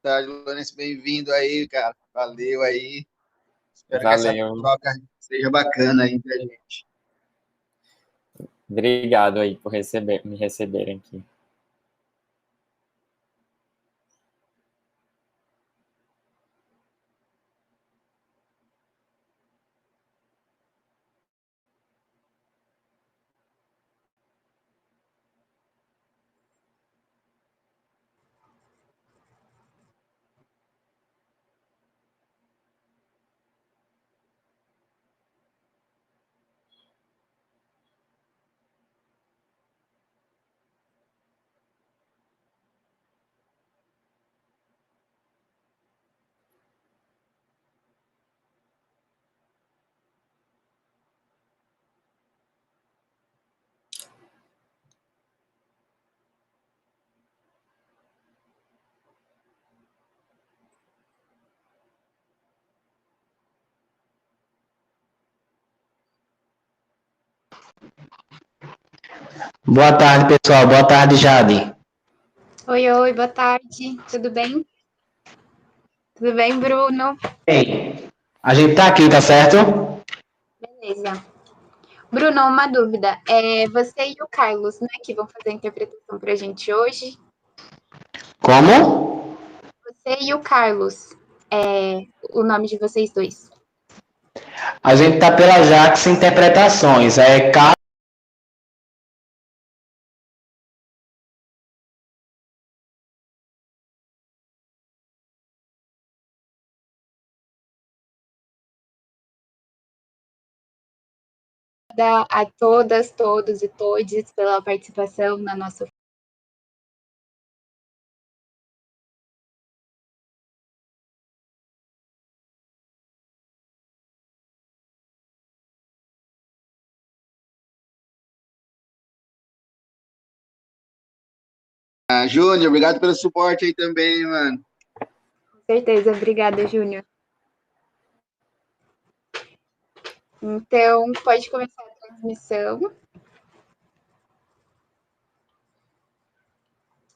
tarde, Lourenço. Bem-vindo aí, cara. Valeu aí. Espero que essa Valeu. troca seja bacana aí pra gente. Obrigado aí por me receberem aqui. Boa tarde, pessoal. Boa tarde, Jade. Oi, boa tarde. Tudo bem? Tudo bem, Bruno? Bem, a gente tá aqui, tá certo? Beleza. Bruno, uma dúvida. Você e o Carlos, né, que vão fazer a interpretação pra gente hoje? Como? Você e o Carlos, o nome de vocês dois. A gente tá pela Jax Interpretações. A todas, todos e todes pela participação na nossa. Júnior, obrigado pelo suporte aí também, mano. Com certeza. Obrigada, Júnior. Então, pode começar a transmissão.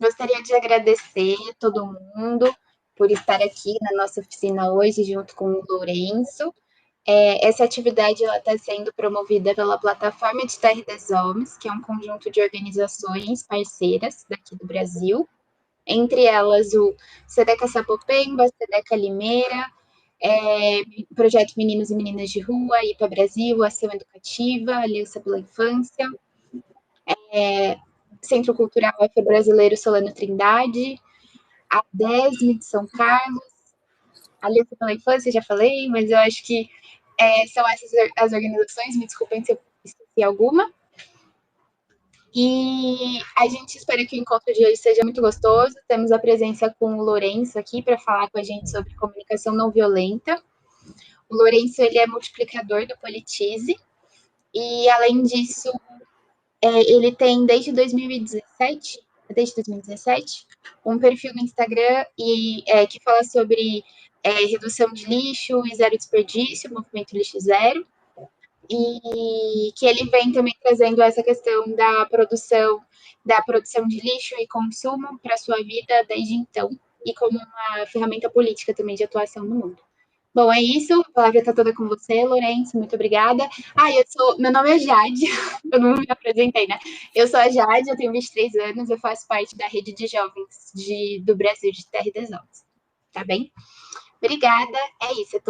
Gostaria de agradecer a todo mundo por estar aqui na nossa oficina hoje, junto com o Lourenço. Essa atividade está sendo promovida pela plataforma de Terra das Homens, que é um conjunto de organizações parceiras daqui do Brasil, entre elas o Sedeca Sapopemba, Sedeca Limeira, Projeto Meninos e Meninas de Rua, IPA Brasil, Ação Educativa, Aliança pela Infância, Centro Cultural Afro-Brasileiro Solano Trindade, a DESME de São Carlos, Aliança pela Infância, já falei, mas eu acho que são essas as organizações, me desculpem se eu esqueci alguma. E a gente espera que o encontro de hoje seja muito gostoso. Temos a presença com o Lourenço aqui para falar com a gente sobre comunicação não violenta. O Lourenço, ele é multiplicador do Politize e, além disso, ele tem desde 2017, um perfil no Instagram que fala sobre redução de lixo e zero desperdício, movimento lixo zero, e que ele vem também trazendo essa questão da produção de lixo e consumo para a sua vida desde então, e como uma ferramenta política também de atuação no mundo. Bom, é isso. A palavra está toda com você, Lourenço. Muito obrigada. Meu nome é Jade. Eu não me apresentei, né? Eu sou a Jade, eu tenho 23 anos, eu faço parte da rede de jovens do Brasil, de Terra das Novas. Tá bem? Obrigada. É isso.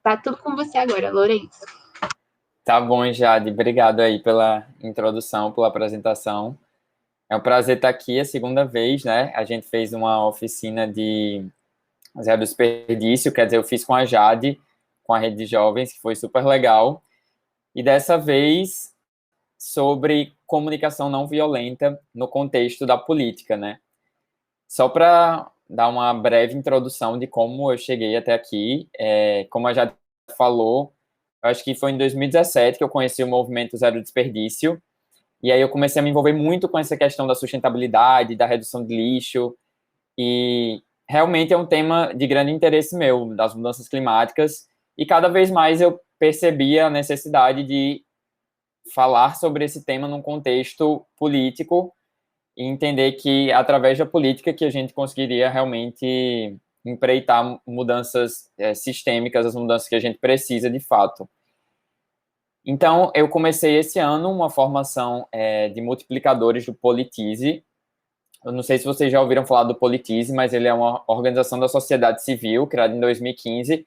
Tá tudo com você agora, Lourenço. Tá bom, Jade. Obrigado aí pela introdução, pela apresentação. É um prazer estar aqui a segunda vez, né? A gente fez uma oficina de zero desperdício, quer dizer, eu fiz com a Jade, com a rede de jovens, que foi super legal. E dessa vez sobre comunicação não violenta no contexto da política, né? Só para dar uma breve introdução de como eu cheguei até aqui, como a Jade falou, eu acho que foi em 2017 que eu conheci o movimento Zero Desperdício, e aí eu comecei a me envolver muito com essa questão da sustentabilidade, da redução de lixo, e realmente é um tema de grande interesse meu, das mudanças climáticas, e cada vez mais eu percebia a necessidade de falar sobre esse tema num contexto político, e entender que, através da política, que a gente conseguiria realmente empreitar mudanças sistêmicas, as mudanças que a gente precisa de fato. Então, eu comecei esse ano uma formação de multiplicadores do Politize. Eu não sei se vocês já ouviram falar do Politize, mas ele é uma organização da sociedade civil, criada em 2015,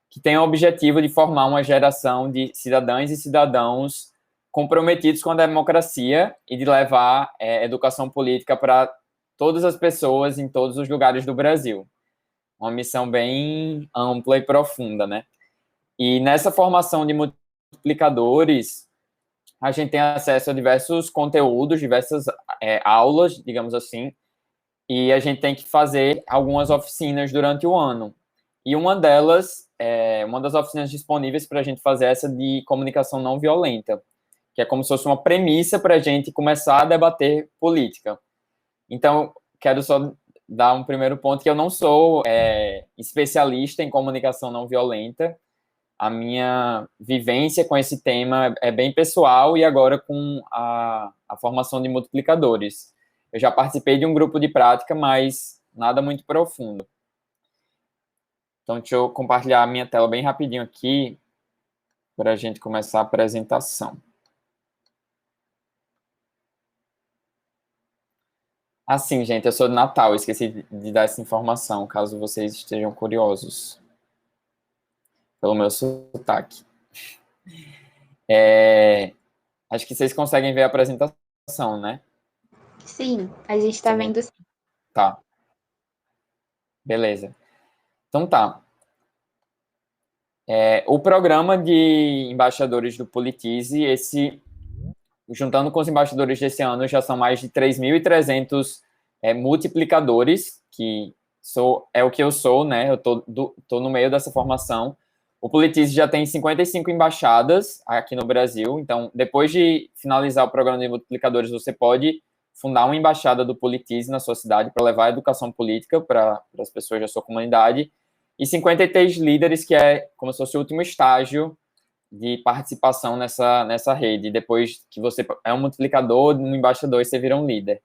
que tem o objetivo de formar uma geração de cidadãs e cidadãos comprometidos com a democracia e de levar educação política para todas as pessoas em todos os lugares do Brasil. Uma missão bem ampla e profunda, né? E nessa formação de multiplicadores, a gente tem acesso a diversos conteúdos, diversas aulas, digamos assim, e a gente tem que fazer algumas oficinas durante o ano. E uma das oficinas disponíveis para a gente fazer essa de comunicação não violenta, que é como se fosse uma premissa para a gente começar a debater política. Então, quero só dar um primeiro ponto, que eu não sou especialista em comunicação não violenta. A minha vivência com esse tema é bem pessoal, e agora com a formação de multiplicadores. Eu já participei de um grupo de prática, mas nada muito profundo. Então, deixa eu compartilhar a minha tela bem rapidinho aqui, para a gente começar a apresentação. Assim, gente, eu sou de Natal, esqueci de dar essa informação, caso vocês estejam curiosos pelo meu sotaque. Acho que vocês conseguem ver a apresentação, né? Sim, a gente está vendo sim. Tá. Beleza. Então tá. O programa de embaixadores do Politize, juntando com os embaixadores desse ano, já são mais de 3.300 multiplicadores, que é o que eu sou, né? Eu tô no meio dessa formação. O Politize já tem 55 embaixadas aqui no Brasil, então, depois de finalizar o programa de multiplicadores, você pode fundar uma embaixada do Politize na sua cidade para levar a educação política para as pessoas da sua comunidade, e 53 líderes, que é como se fosse o último estágio de participação nessa rede. Depois que você é um multiplicador, um embaixador, e você vira um líder.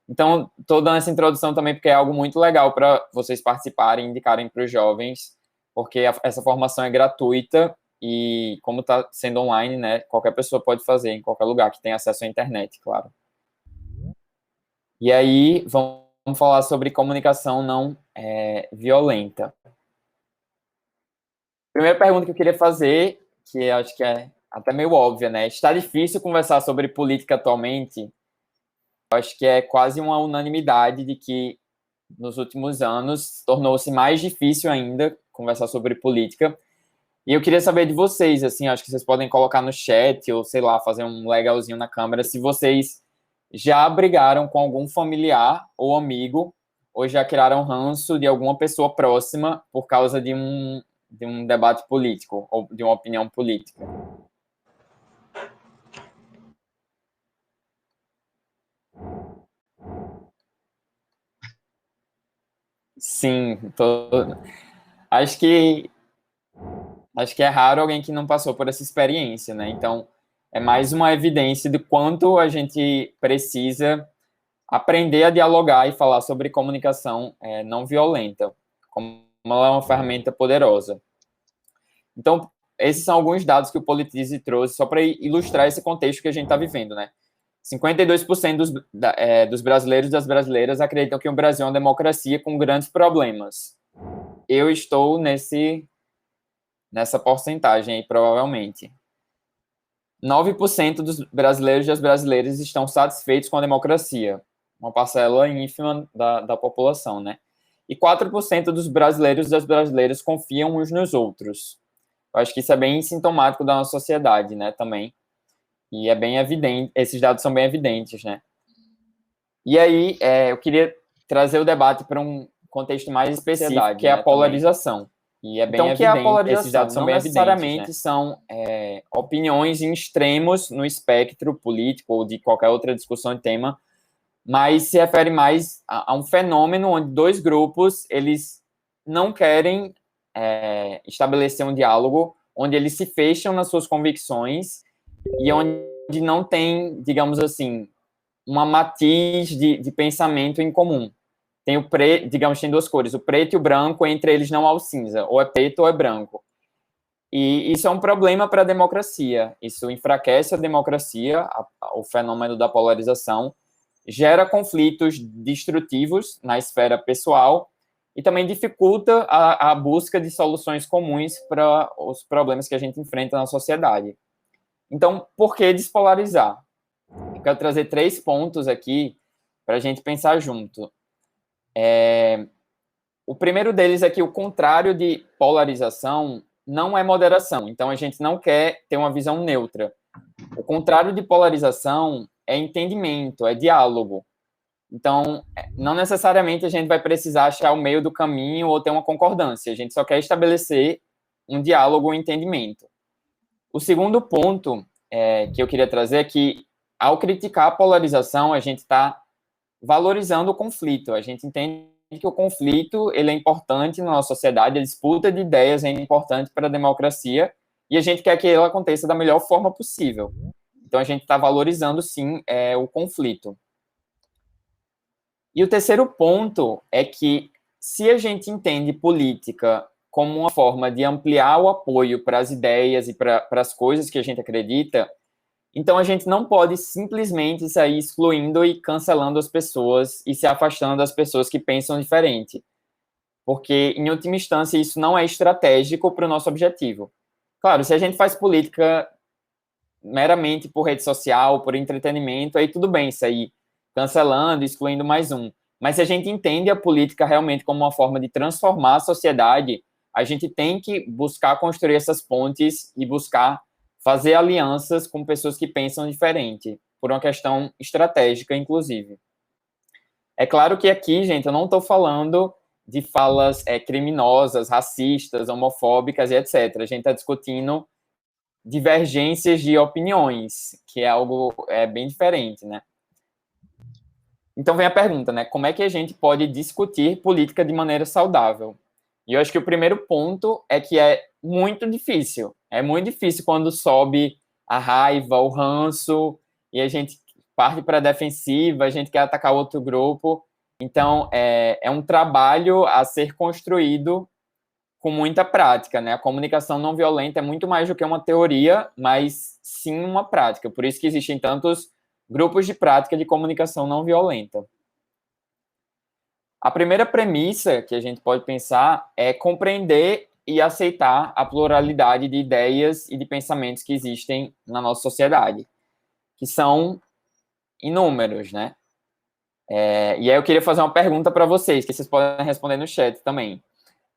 Então, estou dando essa introdução também porque é algo muito legal para vocês participarem, indicarem para os jovens, porque essa formação é gratuita e, como está sendo online, né, qualquer pessoa pode fazer em qualquer lugar que tenha acesso à internet, claro. E aí, vamos falar sobre comunicação não violenta. Primeira pergunta que eu queria fazer, que eu acho que é até meio óbvia, né? Está difícil conversar sobre política atualmente? Eu acho que é quase uma unanimidade de que, nos últimos anos, tornou-se mais difícil ainda conversar sobre política. E eu queria saber de vocês, assim, acho que vocês podem colocar no chat, ou sei lá, fazer um legalzinho na câmera, se vocês já brigaram com algum familiar ou amigo, ou já criaram ranço de alguma pessoa próxima por causa de um debate político, ou de uma opinião política. Sim, acho que é raro alguém que não passou por essa experiência, né? Então, é mais uma evidência de quanto a gente precisa aprender a dialogar e falar sobre comunicação não violenta, como ela é uma ferramenta poderosa. Então, esses são alguns dados que o Politize trouxe, só para ilustrar esse contexto que a gente está vivendo, né? 52% dos brasileiros e das brasileiras acreditam que o Brasil é uma democracia com grandes problemas. Eu estou nessa porcentagem aí, provavelmente. 9% dos brasileiros e das brasileiras estão satisfeitos com a democracia, uma parcela ínfima da população, né? E 4% dos brasileiros e das brasileiras confiam uns nos outros. Eu acho que isso é bem sintomático da nossa sociedade, né, também. E é bem evidente, esses dados são bem evidentes, né? E aí, eu queria trazer o debate para um contexto mais específico, que é a polarização. E é bem evidente, a polarização, esses dados são bem necessariamente, né? São opiniões em extremos no espectro político ou de qualquer outra discussão de tema, mas se refere mais a um fenômeno onde dois grupos, eles não querem estabelecer um diálogo, onde eles se fecham nas suas convicções e onde não tem, digamos assim, uma matiz de pensamento em comum. Tem o preto, digamos, tem duas cores, o preto e o branco, entre eles não há o cinza, ou é preto ou é branco. E isso é um problema para a democracia, isso enfraquece a democracia, o fenômeno da polarização, gera conflitos destrutivos na esfera pessoal e também dificulta a busca de soluções comuns para os problemas que a gente enfrenta na sociedade. Então, por que despolarizar? Eu quero trazer 3 pontos aqui para a gente pensar junto. O primeiro deles é que o contrário de polarização não é moderação. Então, a gente não quer ter uma visão neutra. O contrário de polarização é entendimento, é diálogo. Então, não necessariamente a gente vai precisar achar o meio do caminho ou ter uma concordância. A gente só quer estabelecer um diálogo, um entendimento. O segundo ponto que eu queria trazer é que, ao criticar a polarização, a gente está valorizando o conflito. A gente entende que o conflito ele é importante na nossa sociedade, a disputa de ideias é importante para a democracia, e a gente quer que ela aconteça da melhor forma possível. Então, a gente está valorizando, sim, o conflito. E o terceiro ponto é que, se a gente entende política como uma forma de ampliar o apoio para as ideias e para as coisas que a gente acredita, então a gente não pode simplesmente sair excluindo e cancelando as pessoas e se afastando das pessoas que pensam diferente. Porque, em última instância, isso não é estratégico para o nosso objetivo. Claro, se a gente faz política meramente por rede social, por entretenimento, aí tudo bem sair cancelando, excluindo mais um. Mas se a gente entende a política realmente como uma forma de transformar a sociedade, a gente tem que buscar construir essas pontes e buscar fazer alianças com pessoas que pensam diferente, por uma questão estratégica, inclusive. É claro que aqui, gente, eu não estou falando de falas criminosas, racistas, homofóbicas e etc. A gente está discutindo divergências de opiniões, que é algo bem diferente, né? Então vem a pergunta, né? Como é que a gente pode discutir política de maneira saudável? E eu acho que o primeiro ponto é que é muito difícil. É muito difícil quando sobe a raiva, o ranço, e a gente parte para a defensiva, a gente quer atacar outro grupo. Então, é um trabalho a ser construído com muita prática, né? A comunicação não violenta é muito mais do que uma teoria, mas sim uma prática. Por isso que existem tantos grupos de prática de comunicação não violenta. A primeira premissa que a gente pode pensar é compreender e aceitar a pluralidade de ideias e de pensamentos que existem na nossa sociedade, que são inúmeros, né? E aí eu queria fazer uma pergunta para vocês, que vocês podem responder no chat também.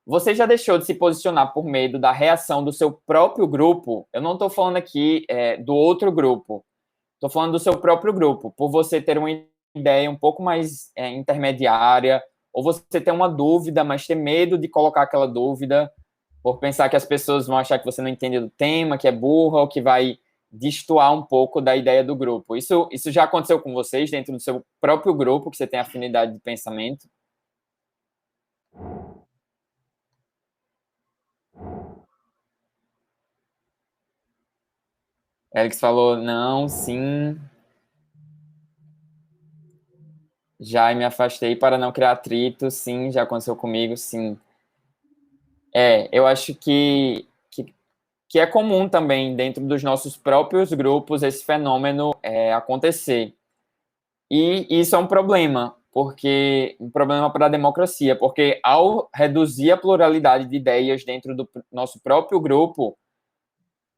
Você já deixou de se posicionar por medo da reação do seu próprio grupo? Eu não estou falando aqui do outro grupo, estou falando do seu próprio grupo, por você ter uma ideia um pouco mais intermediária, ou você ter uma dúvida, mas ter medo de colocar aquela dúvida, por pensar que as pessoas vão achar que você não entende do tema, que é burra, ou que vai destoar um pouco da ideia do grupo. Isso já aconteceu com vocês, dentro do seu próprio grupo, que você tem afinidade de pensamento? Alex falou não, sim. Já me afastei para não criar atrito, sim, já aconteceu comigo, sim. Eu acho que é comum também, dentro dos nossos próprios grupos, esse fenômeno acontecer. E isso é um problema para a democracia, porque ao reduzir a pluralidade de ideias dentro do nosso próprio grupo,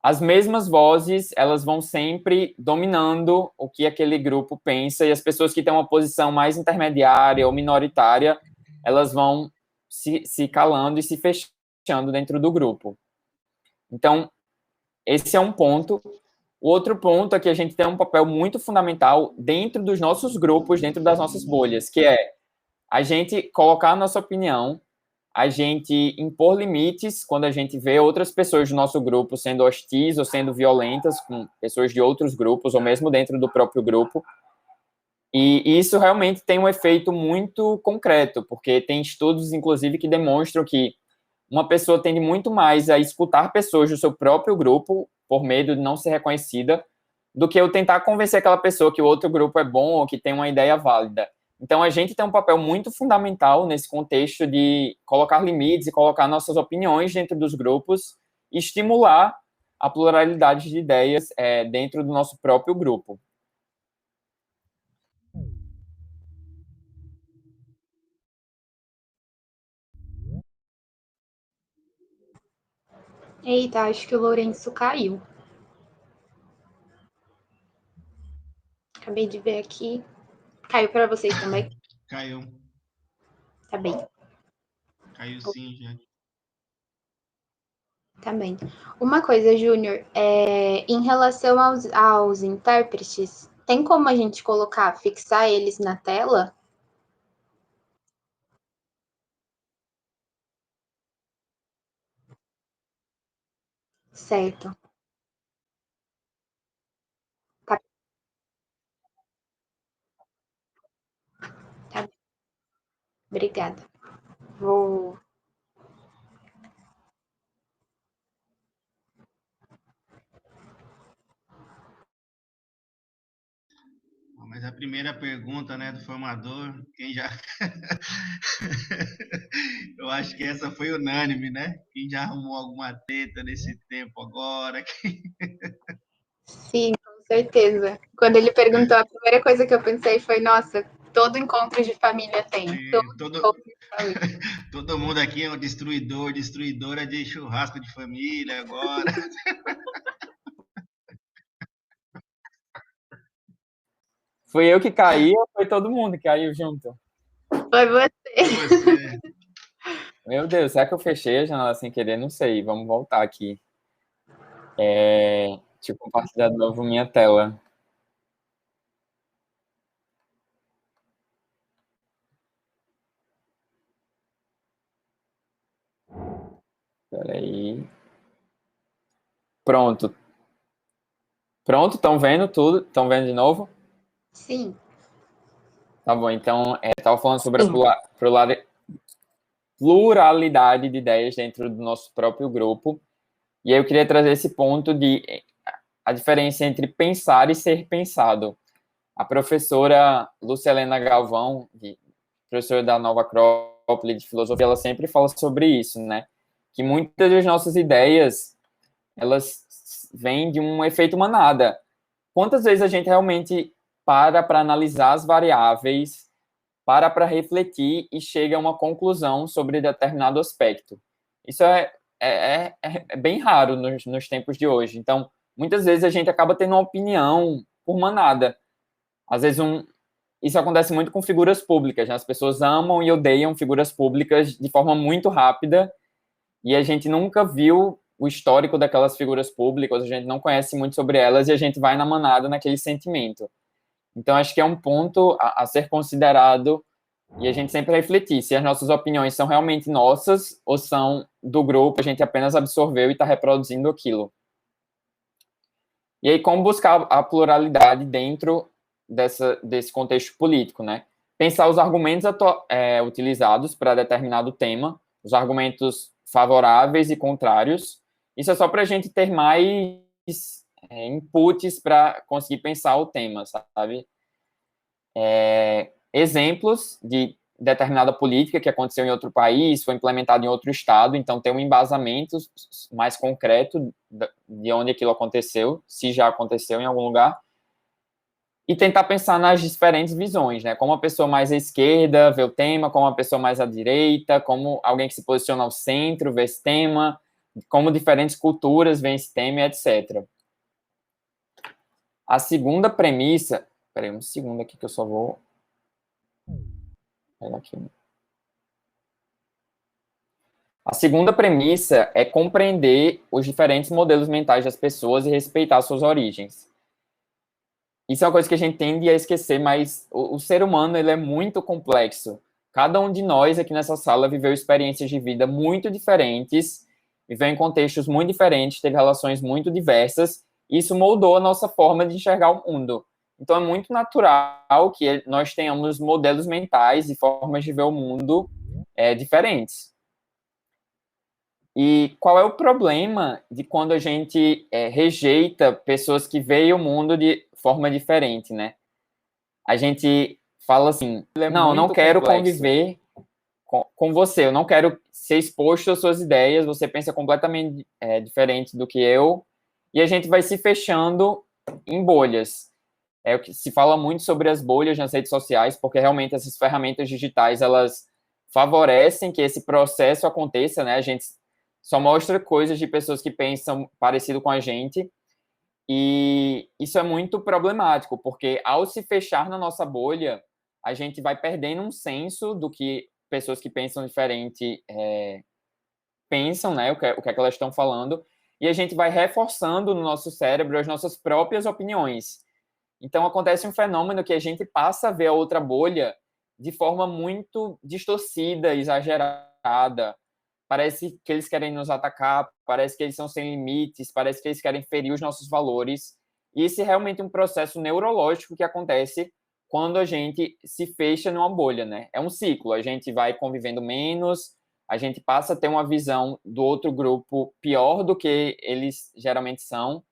as mesmas vozes, elas vão sempre dominando o que aquele grupo pensa, e as pessoas que têm uma posição mais intermediária ou minoritária, elas vão se calando e se fechando dentro do grupo. Então, esse é um ponto. O outro ponto é que a gente tem um papel muito fundamental dentro dos nossos grupos, dentro das nossas bolhas, que é a gente colocar a nossa opinião, a gente impor limites quando a gente vê outras pessoas do nosso grupo sendo hostis ou sendo violentas com pessoas de outros grupos, ou mesmo dentro do próprio grupo. E isso realmente tem um efeito muito concreto, porque tem estudos, inclusive, que demonstram que uma pessoa tende muito mais a escutar pessoas do seu próprio grupo, por medo de não ser reconhecida, do que eu tentar convencer aquela pessoa que o outro grupo é bom ou que tem uma ideia válida. Então, a gente tem um papel muito fundamental nesse contexto de colocar limites e colocar nossas opiniões dentro dos grupos e estimular a pluralidade de ideias dentro do nosso próprio grupo. Eita, acho que o Lourenço caiu. Acabei de ver aqui. Caiu para vocês também? Caiu. Tá bem. Caiu sim, já. Tá bem. Uma coisa, Júnior, em relação aos intérpretes, tem como a gente colocar, fixar eles na tela? Certo. Tá, tá. Obrigada. Vou. Mas a primeira pergunta, né, do formador, quem já. Eu acho que essa foi unânime, né? Quem já arrumou alguma treta nesse tempo agora? Sim, com certeza. Quando ele perguntou, a primeira coisa que eu pensei foi: nossa, todo encontro de família tem. Todo Todo, encontro de família. todo mundo aqui é um destruidor, destruidora de churrasco de família agora. Fui eu que caí ou foi todo mundo que caiu junto? Foi você. Foi você. Meu Deus, será que eu fechei a janela sem querer? Não sei, vamos voltar aqui. Deixa eu compartilhar de novo minha tela. Espera aí. Pronto. Pronto, estão vendo tudo? Estão vendo de novo? Sim. Tá bom, então, estava falando sobre a pluralidade de ideias dentro do nosso próprio grupo. E aí eu queria trazer esse ponto de a diferença entre pensar e ser pensado. A professora Lucelena Galvão, professora da Nova Acrópole de Filosofia, ela sempre fala sobre isso, né? Que muitas das nossas ideias, elas vêm de um efeito manada. Quantas vezes a gente realmente para analisar as variáveis, para refletir e chega a uma conclusão sobre determinado aspecto? Isso é bem raro nos tempos de hoje. Então, muitas vezes a gente acaba tendo uma opinião por manada. Às vezes, isso acontece muito com figuras públicas, né? As pessoas amam e odeiam figuras públicas de forma muito rápida e a gente nunca viu o histórico daquelas figuras públicas, a gente não conhece muito sobre elas e a gente vai na manada naquele sentimento. Então, acho que é um ponto a ser considerado e a gente sempre refletir se as nossas opiniões são realmente nossas ou são do grupo, a gente apenas absorveu e está reproduzindo aquilo. E aí, como buscar a pluralidade dentro desse contexto político, né? Pensar os argumentos utilizados para determinado tema, os argumentos favoráveis e contrários. Isso é só para a gente ter mais inputs para conseguir pensar o tema, sabe? Exemplos de determinada política que aconteceu em outro país, foi implementada em outro estado, então tem um embasamento mais concreto de onde aquilo aconteceu, se já aconteceu em algum lugar, e tentar pensar nas diferentes visões, né? Como a pessoa mais à esquerda vê o tema, como a pessoa mais à direita, como alguém que se posiciona ao centro vê esse tema, como diferentes culturas veem esse tema, etc. A segunda premissa... Espera aí, um segundo aqui que eu só vou... Aqui. A segunda premissa é compreender os diferentes modelos mentais das pessoas e respeitar suas origens. Isso é uma coisa que a gente tende a esquecer, mas o ser humano ele é muito complexo. Cada um de nós aqui nessa sala viveu experiências de vida muito diferentes, viveu em contextos muito diferentes, teve relações muito diversas, e isso moldou a nossa forma de enxergar o mundo. Então, é muito natural que nós tenhamos modelos mentais e formas de ver o mundo diferentes. E qual é o problema de quando a gente rejeita pessoas que veem o mundo de forma diferente, né? A gente fala assim, não, eu não quero conviver com você, eu não quero ser exposto às suas ideias, você pensa completamente diferente do que eu, e a gente vai se fechando em bolhas. É o que se fala muito sobre as bolhas nas redes sociais, porque realmente essas ferramentas digitais, elas favorecem que esse processo aconteça, né? A gente só mostra coisas de pessoas que pensam parecido com a gente, e isso é muito problemático, porque ao se fechar na nossa bolha, a gente vai perdendo um senso do que pessoas que pensam diferente pensam, né? O que é que elas estão falando, e a gente vai reforçando no nosso cérebro as nossas próprias opiniões. Então, acontece um fenômeno que a gente passa a ver a outra bolha de forma muito distorcida, exagerada. Parece que eles querem nos atacar, parece que eles são sem limites, parece que eles querem ferir os nossos valores. E isso é realmente um processo neurológico que acontece quando a gente se fecha numa bolha, né? É um ciclo, a gente vai convivendo menos, a gente passa a ter uma visão do outro grupo pior do que eles geralmente são,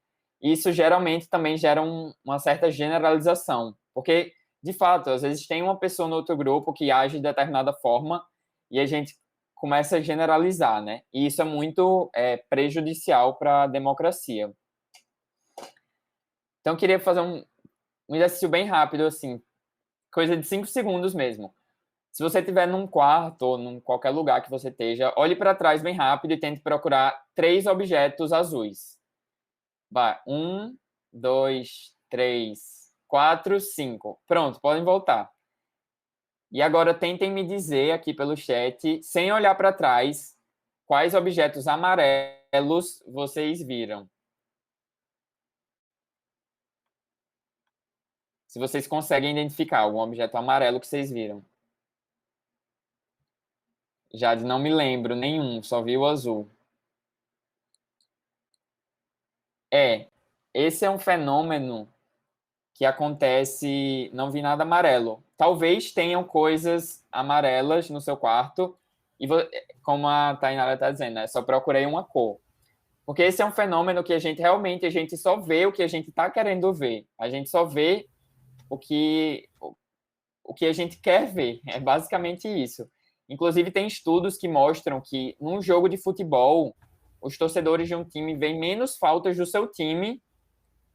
e isso geralmente também gera uma certa generalização, porque, de fato, às vezes tem uma pessoa no outro grupo que age de determinada forma e a gente começa a generalizar, né? E isso é muito prejudicial para a democracia. Então, eu queria fazer um exercício bem rápido, assim, coisa de 5 segundos mesmo. Se você estiver num quarto ou em qualquer lugar que você esteja, olhe para trás bem rápido e tente procurar 3 objetos azuis. Vai. 1, 2, 3, 4, 5. Pronto, podem voltar. E agora tentem me dizer aqui pelo chat, sem olhar para trás, quais objetos amarelos vocês viram. Se vocês conseguem identificar algum objeto amarelo que vocês viram. Jade, não me lembro nenhum, só vi o azul. Esse é um fenômeno que acontece, não vi nada amarelo. Talvez tenham coisas amarelas no seu quarto, e como a Tainara está dizendo, né, só procurei uma cor. Porque esse é um fenômeno que a gente só vê o que a gente está querendo ver. A gente só vê o que a gente quer ver. É basicamente isso. Inclusive, tem estudos que mostram que num jogo de futebol, os torcedores de um time veem menos faltas do seu time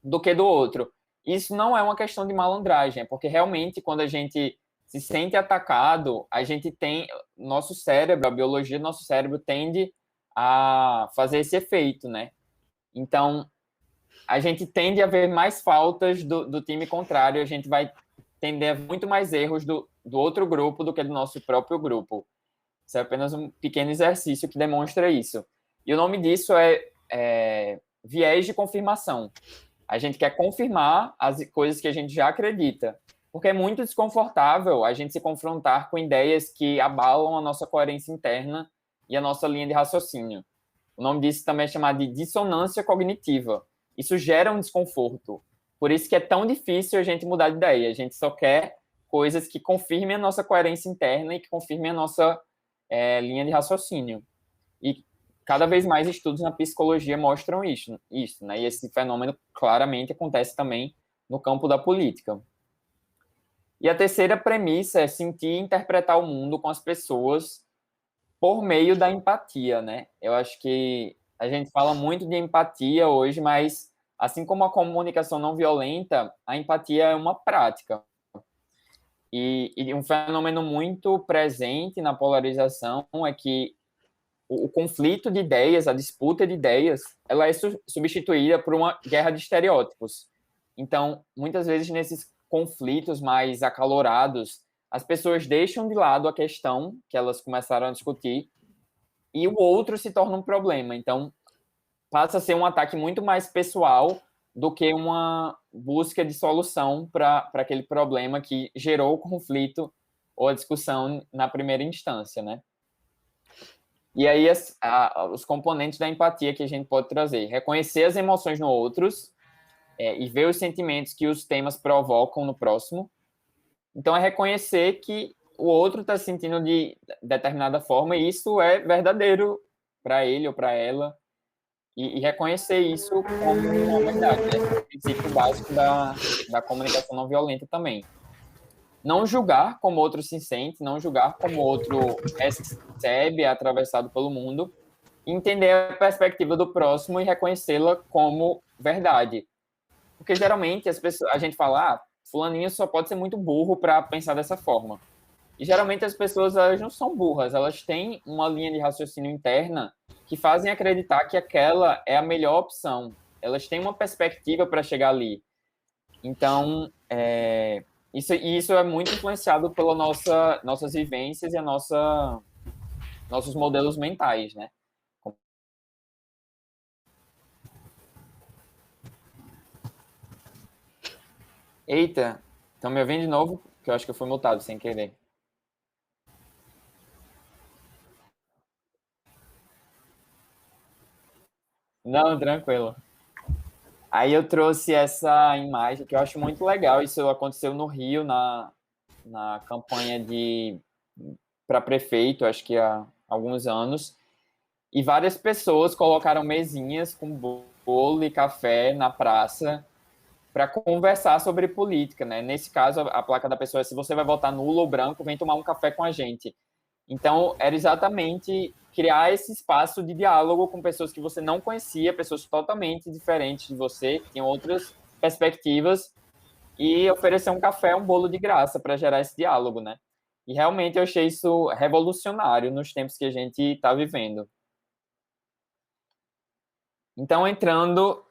do que do outro. Isso não é uma questão de malandragem, é porque realmente quando a gente se sente atacado, a gente tem nosso cérebro, a biologia do nosso cérebro tende a fazer esse efeito, né? Então, a gente tende a ver mais faltas do time contrário, a gente vai tender a ver muito mais erros do outro grupo do que do nosso próprio grupo. Isso é apenas um pequeno exercício que demonstra isso. E o nome disso é viés de confirmação. A gente quer confirmar as coisas que a gente já acredita, porque é muito desconfortável a gente se confrontar com ideias que abalam a nossa coerência interna e a nossa linha de raciocínio. O nome disso também é chamado de dissonância cognitiva. Isso gera um desconforto. Por isso que é tão difícil a gente mudar de ideia. A gente só quer coisas que confirmem a nossa coerência interna e que confirmem a nossa linha de raciocínio. E cada vez mais estudos na psicologia mostram isso, né? E esse fenômeno claramente acontece também no campo da política. E a terceira premissa é sentir e interpretar o mundo com as pessoas por meio da empatia, né? Eu acho que a gente fala muito de empatia hoje, mas assim como a comunicação não violenta, a empatia é uma prática. E um fenômeno muito presente na polarização é que o conflito de ideias, a disputa de ideias, ela é substituída por uma guerra de estereótipos. Então, muitas vezes, nesses conflitos mais acalorados, as pessoas deixam de lado a questão que elas começaram a discutir e o outro se torna um problema. Então, passa a ser um ataque muito mais pessoal do que uma busca de solução para aquele problema que gerou o conflito ou a discussão na primeira instância, né? E aí, os componentes da empatia que a gente pode trazer. Reconhecer as emoções no outros e ver os sentimentos que os temas provocam no próximo. Então, é reconhecer que o outro está se sentindo de determinada forma e isso é verdadeiro para ele ou para ela, e reconhecer isso como uma verdade, né? Esse é o princípio básico da comunicação não violenta também. Não julgar como outro se sente, não julgar como outro recebe, é atravessado pelo mundo, entender a perspectiva do próximo e reconhecê-la como verdade. Porque geralmente a gente fala, fulaninho só pode ser muito burro para pensar dessa forma. E geralmente as pessoas, elas não são burras, elas têm uma linha de raciocínio interna que fazem acreditar que aquela é a melhor opção. Elas têm uma perspectiva para chegar ali. Então, isso é muito influenciado pelas nossas vivências e nossos modelos mentais, né? Eita, estão me ouvindo de novo? Que eu acho que eu fui multado sem querer. Não, tranquilo. Aí eu trouxe essa imagem que eu acho muito legal. Isso aconteceu no Rio, na campanha para prefeito, acho que há alguns anos. E várias pessoas colocaram mesinhas com bolo e café na praça para conversar sobre política, né? Nesse caso, a placa da pessoa é: se você vai votar nulo ou branco, vem tomar um café com a gente. Então, era exatamente criar esse espaço de diálogo com pessoas que você não conhecia, pessoas totalmente diferentes de você, que tinham outras perspectivas, e oferecer um café, um bolo de graça para gerar esse diálogo, né? E realmente eu achei isso revolucionário nos tempos que a gente está vivendo. Então, entrando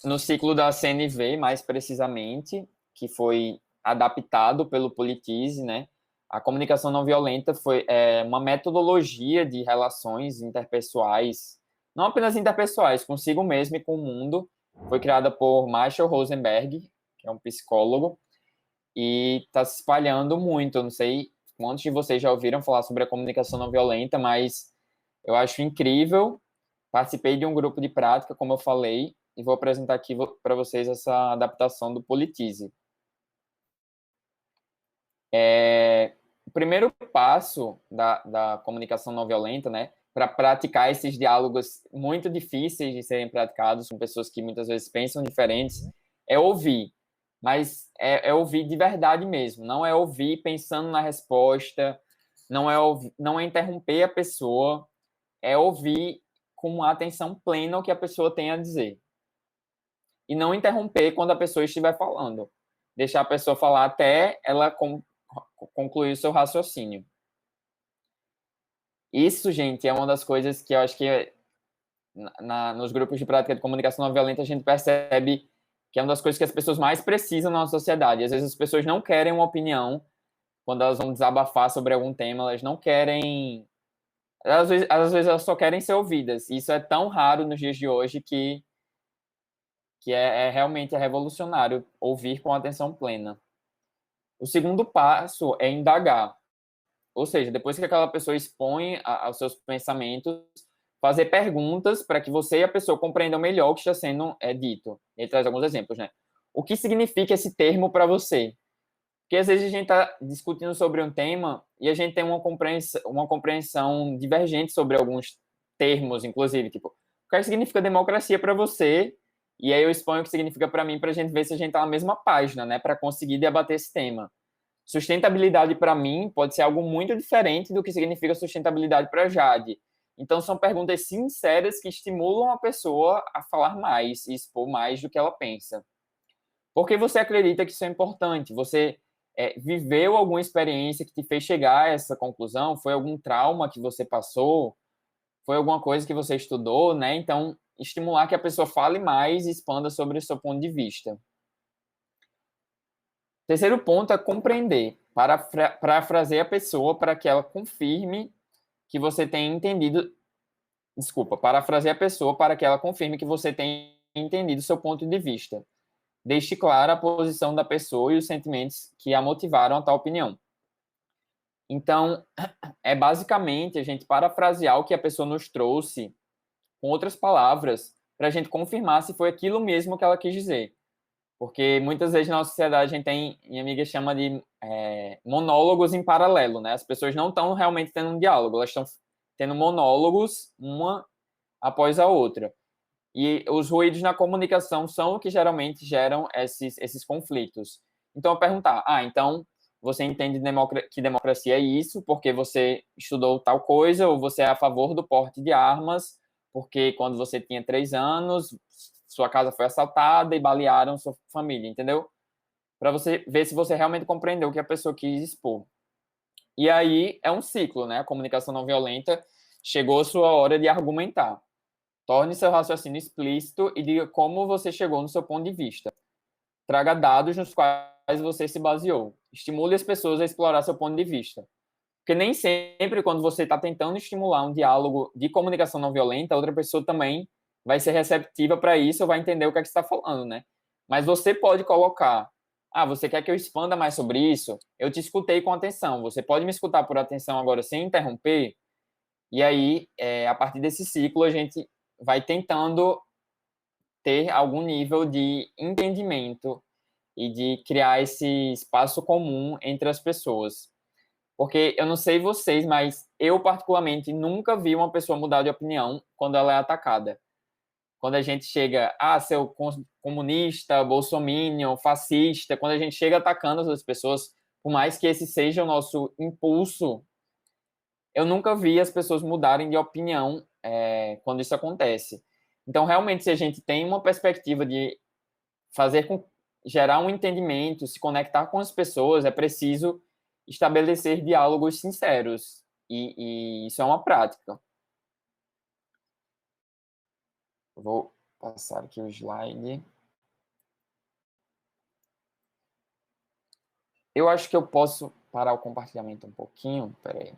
no ciclo da CNV, mais precisamente, que foi adaptado pelo Politize, né? A comunicação não violenta foi uma metodologia de relações interpessoais, não apenas interpessoais, consigo mesmo e com o mundo. Foi criada por Marshall Rosenberg, que é um psicólogo, e está se espalhando muito. Eu não sei quantos de vocês já ouviram falar sobre a comunicação não violenta, mas eu acho incrível. Participei de um grupo de prática, como eu falei, e vou apresentar aqui para vocês essa adaptação do Politize. O primeiro passo da comunicação não violenta, né, para praticar esses diálogos muito difíceis de serem praticados com pessoas que muitas vezes pensam diferentes, é ouvir. Mas é ouvir de verdade mesmo, não é ouvir pensando na resposta, não é interromper a pessoa, é ouvir com atenção plena o que a pessoa tem a dizer. E não interromper quando a pessoa estiver falando. Deixar a pessoa falar até ela concluir o seu raciocínio. Isso, gente, é uma das coisas que eu acho que nos grupos de prática de comunicação não violenta a gente percebe que é uma das coisas que as pessoas mais precisam na nossa sociedade. Às vezes as pessoas não querem uma opinião quando elas vão desabafar sobre algum tema, elas não querem... Às vezes elas só querem ser ouvidas. E isso é tão raro nos dias de hoje que realmente revolucionário ouvir com atenção plena. O segundo passo é indagar. Ou seja, depois que aquela pessoa expõe aos seus pensamentos, fazer perguntas para que você e a pessoa compreendam melhor o que está sendo dito. Ele traz alguns exemplos, né? O que significa esse termo para você? Porque às vezes a gente está discutindo sobre um tema e a gente tem uma compreensão divergente sobre alguns termos, inclusive, tipo, o que significa democracia para você? E aí eu exponho o que significa para mim, para a gente ver se a gente está na mesma página, né? Para conseguir debater esse tema. Sustentabilidade, para mim, pode ser algo muito diferente do que significa sustentabilidade para Jade. Então, são perguntas sinceras que estimulam a pessoa a falar mais e expor mais do que ela pensa. Por que você acredita que isso é importante? Você viveu alguma experiência que te fez chegar a essa conclusão? Foi algum trauma que você passou? Foi alguma coisa que você estudou, né? Então, estimular que a pessoa fale mais e expanda sobre o seu ponto de vista. Terceiro ponto é compreender. Parafrasear a pessoa para que ela confirme que você tem entendido... Desculpa, parafrasear a pessoa para que ela confirme que você tem entendido o seu ponto de vista. Deixe clara a posição da pessoa e os sentimentos que a motivaram a tal opinião. Então, é basicamente a gente parafrasear o que a pessoa nos trouxe com outras palavras para a gente confirmar se foi aquilo mesmo que ela quis dizer. Porque muitas vezes na nossa sociedade a gente tem, minha amiga chama de monólogos em paralelo, né? As pessoas não estão realmente tendo um diálogo, elas estão tendo monólogos, uma após a outra. E os ruídos na comunicação são o que geralmente geram esses conflitos. Então, eu perguntar, então você entende que democracia é isso porque você estudou tal coisa, ou você é a favor do porte de armas, porque quando você tinha 3 anos, sua casa foi assaltada e balearam sua família, entendeu? Para você ver se você realmente compreendeu o que a pessoa quis expor. E aí é um ciclo, né? A comunicação não violenta chegou a sua hora de argumentar. Torne seu raciocínio explícito e diga como você chegou no seu ponto de vista. Traga dados nos quais você se baseou. Estimule as pessoas a explorar seu ponto de vista. Porque nem sempre, quando você está tentando estimular um diálogo de comunicação não violenta, a outra pessoa também vai ser receptiva para isso ou vai entender o que é que você está falando, né? Mas você pode colocar, você quer que eu expanda mais sobre isso? Eu te escutei com atenção. Você pode me escutar por atenção agora sem interromper? E aí, a partir desse ciclo, a gente vai tentando ter algum nível de entendimento e de criar esse espaço comum entre as pessoas. Porque eu não sei vocês, mas eu particularmente nunca vi uma pessoa mudar de opinião quando ela é atacada. Quando a gente chega, seu comunista, bolsominion, fascista, quando a gente chega atacando as pessoas, por mais que esse seja o nosso impulso, eu nunca vi as pessoas mudarem de opinião quando isso acontece. Então, realmente, se a gente tem uma perspectiva de gerar um entendimento, se conectar com as pessoas, é preciso estabelecer diálogos sinceros. E isso é uma prática. Vou passar aqui o slide. Eu acho que eu posso parar o compartilhamento um pouquinho. Peraí.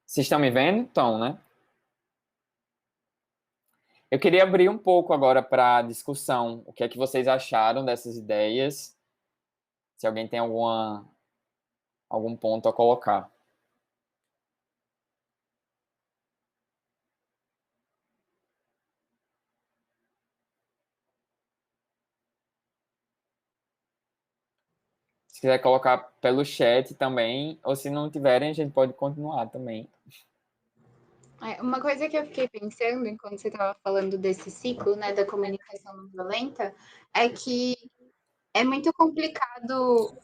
Vocês estão me vendo? Então, né? Eu queria abrir um pouco agora para a discussão. O que é que vocês acharam dessas ideias? Se alguém tem algum ponto a colocar. Se quiser colocar pelo chat também, ou se não tiverem, a gente pode continuar também. Uma coisa que eu fiquei pensando enquanto você estava falando desse ciclo, né, da comunicação não violenta, é que é muito complicado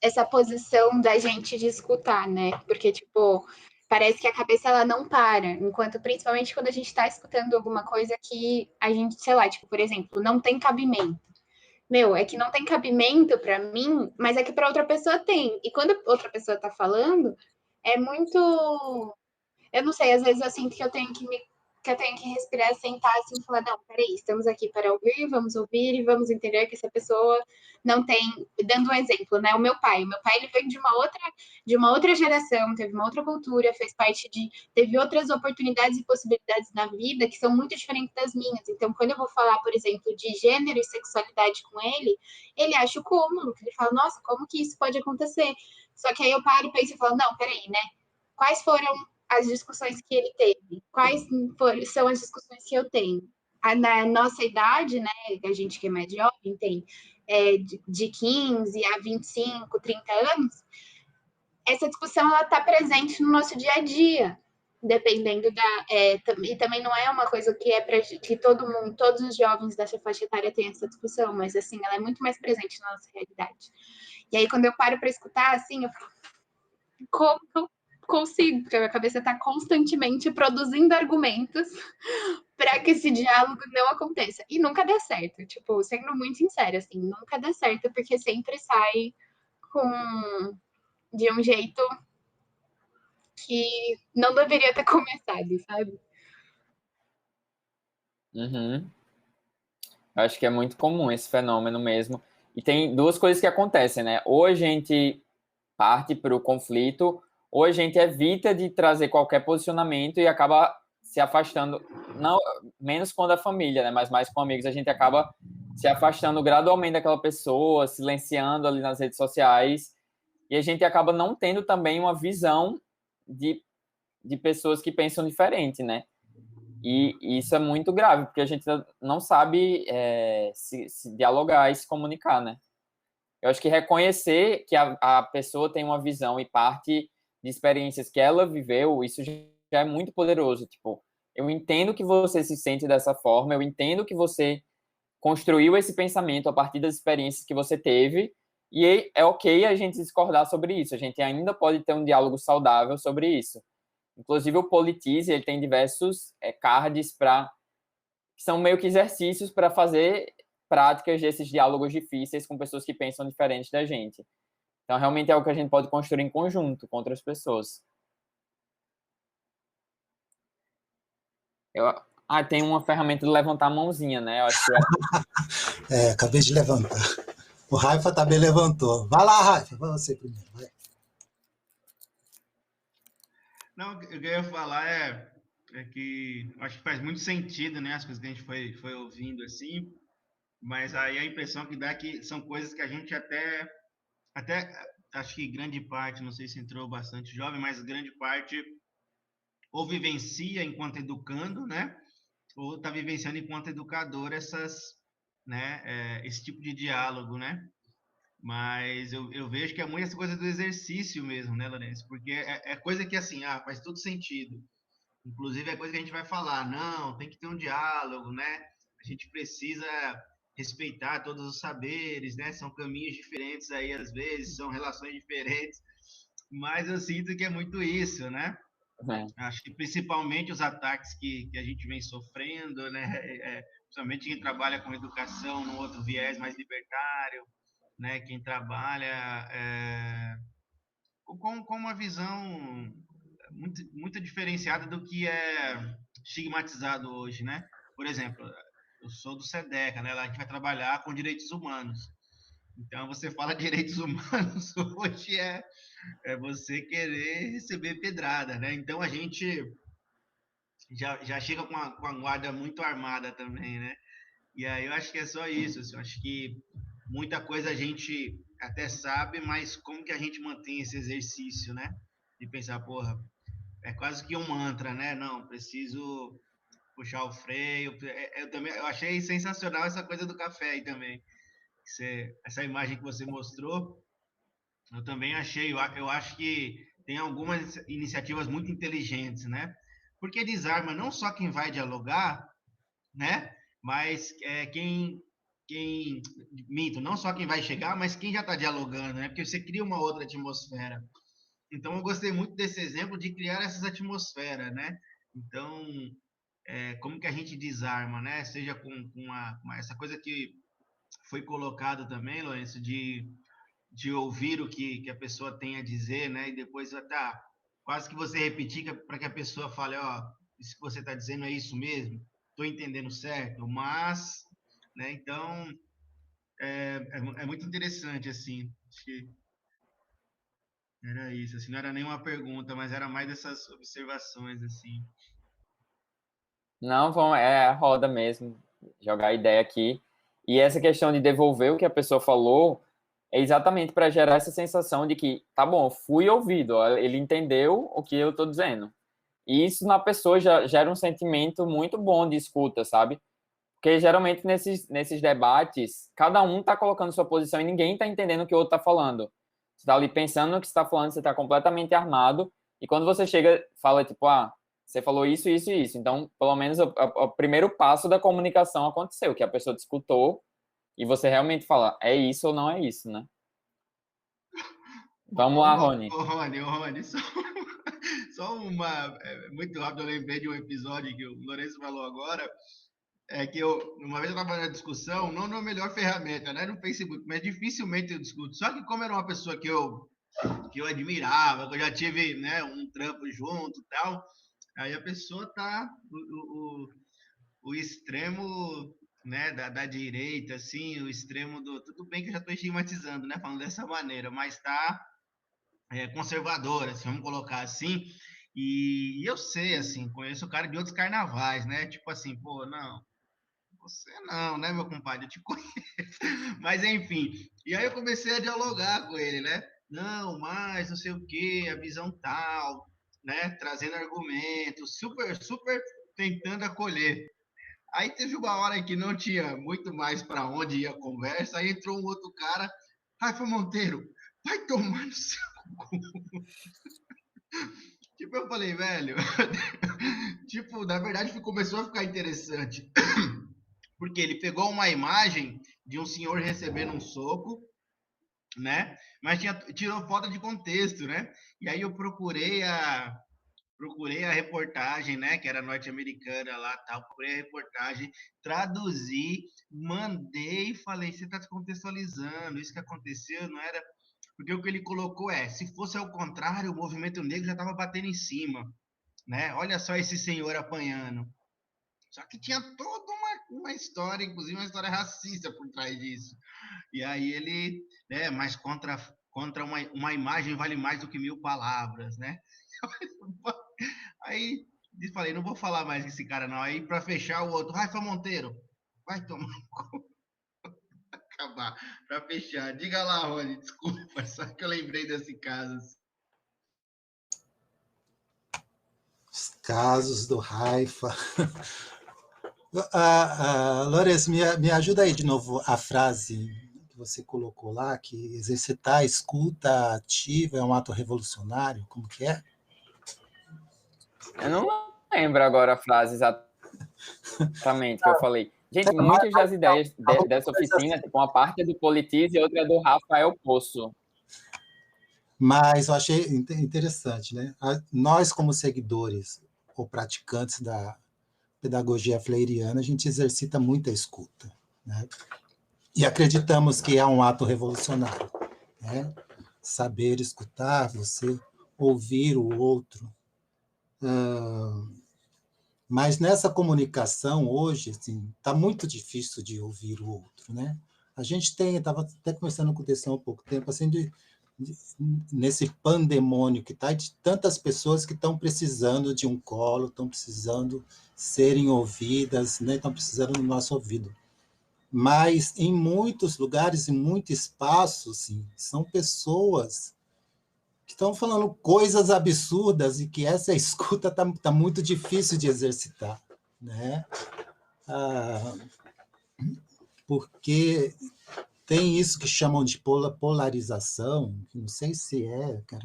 essa posição da gente de escutar, né? Porque, tipo, parece que a cabeça ela não para, enquanto principalmente quando a gente está escutando alguma coisa que a gente, sei lá, tipo, por exemplo, não tem cabimento. É que não tem cabimento para mim, mas é que para outra pessoa tem. E quando outra pessoa está falando, é muito. Eu não sei, às vezes eu sinto que eu tenho que respirar, sentar assim e falar, não, peraí, estamos aqui para ouvir e vamos entender que essa pessoa não tem, dando um exemplo, né? O meu pai ele veio de uma outra geração, teve uma outra cultura, teve outras oportunidades e possibilidades na vida que são muito diferentes das minhas. Então, quando eu vou falar, por exemplo, de gênero e sexualidade com ele acha o cúmulo, ele fala, nossa, como que isso pode acontecer? Só que aí eu paro e penso e falo, não, peraí, né? Quais foram as discussões que ele teve? São as discussões que eu tenho? Na nossa idade, né, a gente que é mais jovem, tem de 15 a 25, 30 anos, essa discussão ela está presente no nosso dia a dia, dependendo e também não é uma coisa que é para que todos os jovens dessa faixa etária tenham essa discussão, mas assim, ela é muito mais presente na nossa realidade. E aí, quando eu paro para escutar, assim, eu falo, como que eu consigo? Porque a minha cabeça está constantemente produzindo argumentos para que esse diálogo não aconteça. E nunca dá certo, tipo, sendo muito sincera, assim, nunca dá certo, porque sempre sai de um jeito que não deveria ter começado, sabe? Uhum. Eu acho que é muito comum esse fenômeno mesmo. E tem duas coisas que acontecem, né? Ou a gente parte para o conflito, ou a gente evita de trazer qualquer posicionamento e acaba se afastando, não menos quando a família, né? Mas mais com amigos, a gente acaba se afastando gradualmente daquela pessoa, silenciando ali nas redes sociais, e a gente acaba não tendo também uma visão de de pessoas que pensam diferente, né? E isso é muito grave, porque a gente não sabe se dialogar e se comunicar, né? Eu acho que reconhecer que a pessoa tem uma visão e parte de experiências que ela viveu, isso já é muito poderoso. Tipo, eu entendo que você se sente dessa forma, eu entendo que você construiu esse pensamento a partir das experiências que você teve, e é ok a gente discordar sobre isso, a gente ainda pode ter um diálogo saudável sobre isso. Inclusive, o Politize, ele tem diversos cards que são meio que exercícios para fazer práticas desses diálogos difíceis com pessoas que pensam diferente da gente. Então, realmente é algo que a gente pode construir em conjunto com outras pessoas. Tem uma ferramenta de levantar a mãozinha, né? Eu acho que acabei de levantar. O Raifa também levantou. Vai lá, Raifa, vai você primeiro. Vai. Não, o que eu ia falar é que acho que faz muito sentido, né? As coisas que a gente foi ouvindo assim, mas aí a impressão que dá é que são coisas que a gente até acho que grande parte, não sei se entrou bastante jovem, mas grande parte ou vivencia enquanto educando, né? Ou está vivenciando enquanto educador esse tipo de diálogo, né? Mas eu vejo que é muito essa coisa do exercício mesmo, né, Lourenço? Porque é coisa que, assim, faz todo sentido. Inclusive, é coisa que a gente vai falar, não, tem que ter um diálogo, né? A gente precisa respeitar todos os saberes, né? São caminhos diferentes aí, às vezes, são relações diferentes. Mas eu sinto que é muito isso, né? Acho que principalmente os ataques que a gente vem sofrendo, né? Principalmente quem trabalha com educação num outro viés mais libertário, né? Quem trabalha com uma visão muito diferenciada do que é estigmatizado hoje, né? Por exemplo, eu sou do SEDECA, né? Lá a gente vai trabalhar com direitos humanos. Então, você fala direitos humanos hoje é você querer receber pedrada, né? Então, a gente já chega com a guarda muito armada também, né? E aí eu acho que é só isso, assim, eu acho que muita coisa a gente até sabe, mas como que a gente mantém esse exercício, né? De pensar, porra, é quase que um mantra, né? Não, preciso puxar o freio. Eu achei sensacional essa coisa do café aí também. Essa imagem que você mostrou, eu também achei. Eu acho que tem algumas iniciativas muito inteligentes, né? Porque desarma não só quem vai dialogar, né? Mas minto, não só quem vai chegar, mas quem já está dialogando, né? Porque você cria uma outra atmosfera. Então, eu gostei muito desse exemplo de criar essas atmosferas, né? Então, como que a gente desarma, né? Seja com essa coisa que foi colocado também, Lourenço, de ouvir o que a pessoa tem a dizer, né? E depois, quase que você repetir para que a pessoa fale, ó, isso que você está dizendo é isso mesmo? Estou entendendo certo? Mas, né? Então, é muito interessante, assim. Acho que era isso, assim, não era nenhuma pergunta, mas era mais essas observações, assim. Não, é a roda mesmo, jogar a ideia aqui. E essa questão de devolver o que a pessoa falou é exatamente para gerar essa sensação de que, tá bom, fui ouvido, ele entendeu o que eu estou dizendo. E isso na pessoa já gera um sentimento muito bom de escuta, sabe? Porque geralmente nesses debates, cada um está colocando sua posição e ninguém está entendendo o que o outro está falando. Você está ali pensando no que está falando, você está completamente armado, e quando você chega, fala tipo, você falou isso, isso e isso. Então, pelo menos o primeiro passo da comunicação aconteceu, que a pessoa te escutou e você realmente fala, é isso ou não é isso, né? Vamos lá, Rony. Rony, só uma. Muito rápido, eu lembrei de um episódio que o Lourenço falou agora. Que uma vez eu estava na discussão, não na melhor ferramenta, né? No Facebook, mas dificilmente eu discuto. Só que como era uma pessoa que eu admirava, que eu já tive, né, um trampo junto e tal, aí a pessoa tá o extremo, né, da direita, assim, o extremo do... Tudo bem que eu já estou estigmatizando, né, falando dessa maneira, mas tá conservadora, assim, vamos colocar assim. E eu sei, assim, conheço o cara de outros carnavais, né? Tipo assim, pô, não, você não, né, meu compadre? Eu te conheço. Mas, enfim. E aí eu comecei a dialogar com ele, né? Não, mas não sei o quê, a visão tal. né, trazendo argumentos, super, super tentando acolher. Aí teve uma hora que não tinha muito mais para onde ir a conversa, aí entrou um outro cara, Rafa Monteiro, vai tomar no seu cu. Tipo, eu falei, velho, tipo, na verdade começou a ficar interessante, porque ele pegou uma imagem de um senhor recebendo um soco, né? Mas tirou foto de contexto, né? E aí eu procurei a reportagem, né, que era norte-americana lá, tal, procurei a reportagem, traduzi, mandei e falei, você está descontextualizando, isso que aconteceu não era... Porque o que ele colocou se fosse ao contrário, o movimento negro já estava batendo em cima, né? Olha só esse senhor apanhando. Só que tinha toda uma história, inclusive uma história racista por trás disso. E aí ele, né, mas contra uma imagem vale mais do que 1000 palavras, né? Aí falei, não vou falar mais com esse cara não. Aí para fechar o outro, Rafa Monteiro, vai tomar acabar. Para fechar, diga lá, Rony, desculpa, só que eu lembrei desse caso. Os casos do Haifa. Lourenço, me ajuda aí de novo a frase que você colocou lá, que exercitar a escuta ativa é um ato revolucionário, como que é? Eu não lembro agora a frase exatamente que eu falei. Gente, muitas das ideias dessa oficina, tipo, uma parte é do Politize e outra é do Rafael Poço. Mas eu achei interessante, né? Nós, como seguidores ou praticantes da pedagogia freiriana, a gente exercita muito a escuta, né? E acreditamos que é um ato revolucionário, né? Saber escutar, você ouvir o outro. Mas nessa comunicação hoje, assim, está muito difícil de ouvir o outro, né? A gente estava até conversando com o Tessão há pouco tempo, assim, nesse pandemônio que está, de tantas pessoas que estão precisando de um colo, estão precisando serem ouvidas, né? Estão precisando do nosso ouvido. Mas em muitos lugares, em muito espaço, assim, são pessoas que estão falando coisas absurdas e que essa escuta tá muito difícil de exercitar, né? Porque tem isso que chamam de polarização, que não sei se cara,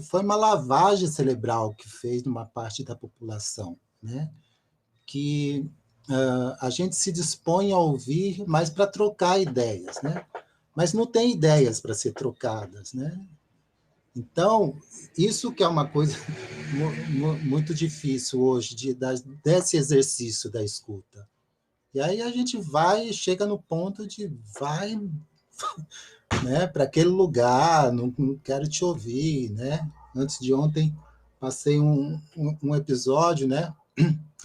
foi uma lavagem cerebral que fez numa parte da população, né? Que a gente se dispõe a ouvir, mas para trocar ideias, né? Mas não tem ideias para ser trocadas, né? Então, isso que é uma coisa muito difícil hoje, desse exercício da escuta. E aí a gente chega no ponto de né, para aquele lugar, não quero te ouvir, né? Antes de ontem, passei um episódio, né?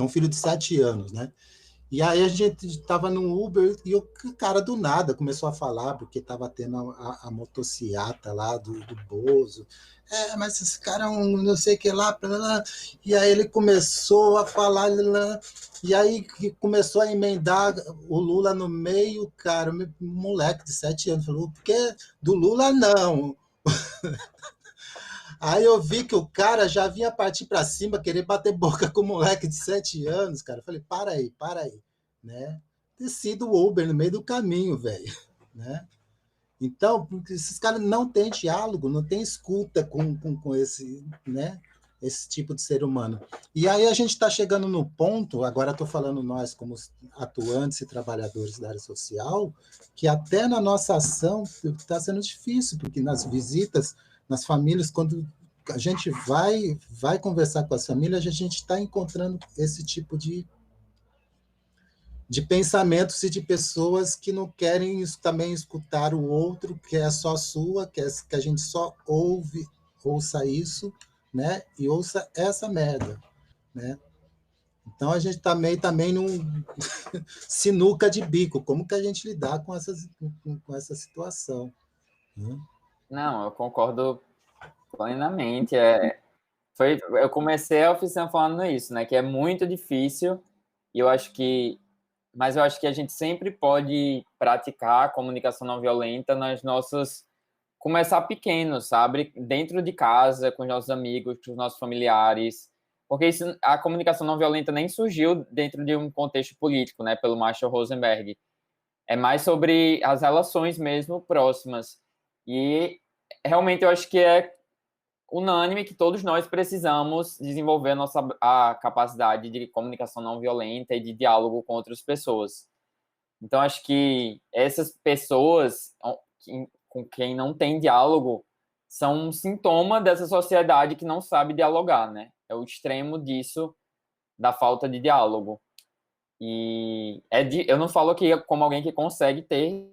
Um filho de 7 anos, né? E aí a gente estava no Uber e o cara do nada começou a falar, porque estava tendo a motociata lá do Bozo. Mas esse cara é um não sei o que lá. E aí ele começou a falar, e aí começou a emendar o Lula no meio, cara, um moleque de 7 anos falou, porque do Lula não. Aí eu vi que o cara já vinha partir para cima, querer bater boca com o moleque de 7 anos, cara. Eu falei, para aí, né? Desci do Uber no meio do caminho, velho, né? Então, esses caras não têm diálogo, não têm escuta com esse, né? Esse tipo de ser humano. E aí a gente está chegando no ponto, agora estou falando nós como atuantes e trabalhadores da área social, que até na nossa ação está sendo difícil, porque nas visitas, nas famílias, quando a gente vai conversar com as famílias, a gente está encontrando esse tipo de pensamentos e de pessoas que não querem também escutar o outro, que é só sua, que a gente só ouça isso, né? E ouça essa merda, né? Então a gente também num sinuca de bico. Como que a gente lidar com essa situação? Né? Não, eu concordo plenamente. Eu comecei a oficina falando isso, né? Que é muito difícil mas eu acho que a gente sempre pode praticar a comunicação não violenta nas nossas começar pequeno, sabe? Dentro de casa, com os nossos amigos, com os nossos familiares, porque a comunicação não violenta nem surgiu dentro de um contexto político, né, pelo Marshall Rosenberg. É mais sobre as relações mesmo próximas. E realmente eu acho que é unânime que todos nós precisamos desenvolver a capacidade de comunicação não violenta e de diálogo com outras pessoas. Então, acho que essas pessoas com quem não tem diálogo são um sintoma dessa sociedade que não sabe dialogar, né? É o extremo disso, da falta de diálogo. E eu não falo aqui como alguém que consegue ter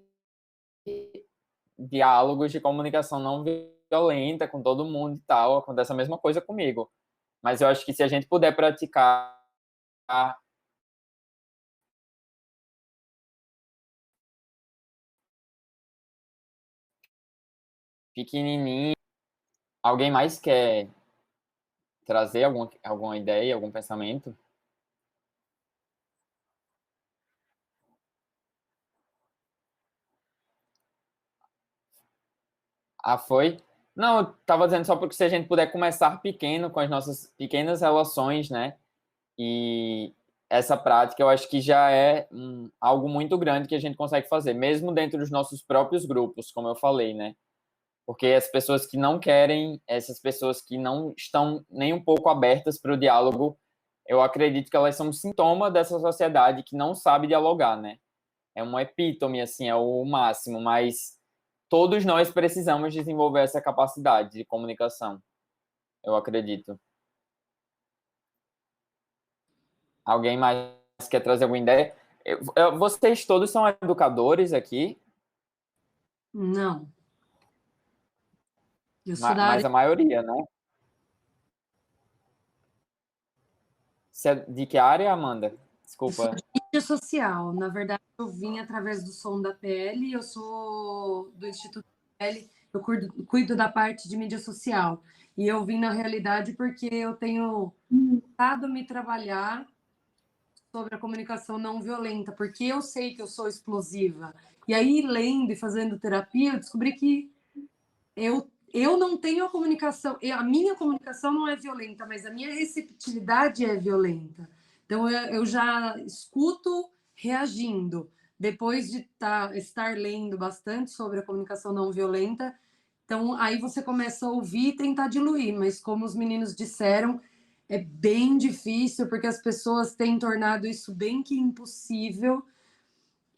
diálogos de comunicação não violenta com todo mundo e tal, acontece a mesma coisa comigo. Mas eu acho que se a gente puder praticar pequenininho, alguém mais quer trazer alguma ideia, algum pensamento? Ah, foi? Não, eu tava dizendo só porque se a gente puder começar pequeno com as nossas pequenas relações, né? E essa prática eu acho que já é algo muito grande que a gente consegue fazer, mesmo dentro dos nossos próprios grupos, como eu falei, né? Porque as pessoas que não querem, essas pessoas que não estão nem um pouco abertas para o diálogo, eu acredito que elas são um sintoma dessa sociedade que não sabe dialogar, né? É uma epítome, assim, é o máximo, mas todos nós precisamos desenvolver essa capacidade de comunicação, eu acredito. Alguém mais quer trazer alguma ideia? Vocês todos são educadores aqui? Não. Eu sou da Mas área a maioria, né? Você é de que área, Amanda? Desculpa. de mídia social. Na verdade, eu vim através do Som da PL, eu sou do Instituto PL, eu cuido da parte de mídia social. E eu vim na realidade porque eu tenho tentado me trabalhar sobre a comunicação não violenta, porque eu sei que eu sou explosiva. E aí, lendo e fazendo terapia, eu descobri que eu não tenho a comunicação, a minha comunicação não é violenta, mas a minha receptividade é violenta. Então, eu já escuto reagindo. Depois de estar lendo bastante sobre a comunicação não violenta, então aí você começa a ouvir e tentar diluir, mas como os meninos disseram, é bem difícil, porque as pessoas têm tornado isso bem que impossível.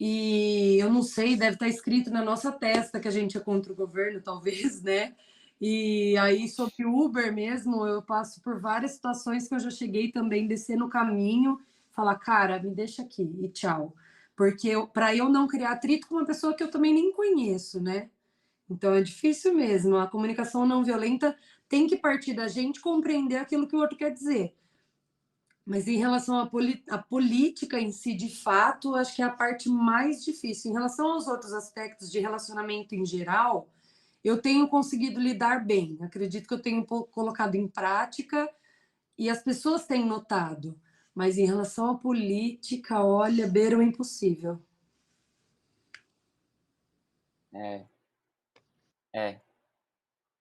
E eu não sei, deve estar escrito na nossa testa que a gente é contra o governo, talvez, né? E aí, sobre Uber mesmo, eu passo por várias situações que eu já cheguei também a descer no caminho, falar, cara, me deixa aqui e tchau. Porque para eu não criar atrito com uma pessoa que eu também nem conheço, né? Então é difícil mesmo. A comunicação não violenta tem que partir da gente compreender aquilo que o outro quer dizer. Mas em relação à política em si, de fato, acho que é a parte mais difícil. Em relação aos outros aspectos de relacionamento em geral, eu tenho conseguido lidar bem. Acredito que eu tenho colocado em prática e as pessoas têm notado. Mas em relação à política, olha, beira o impossível.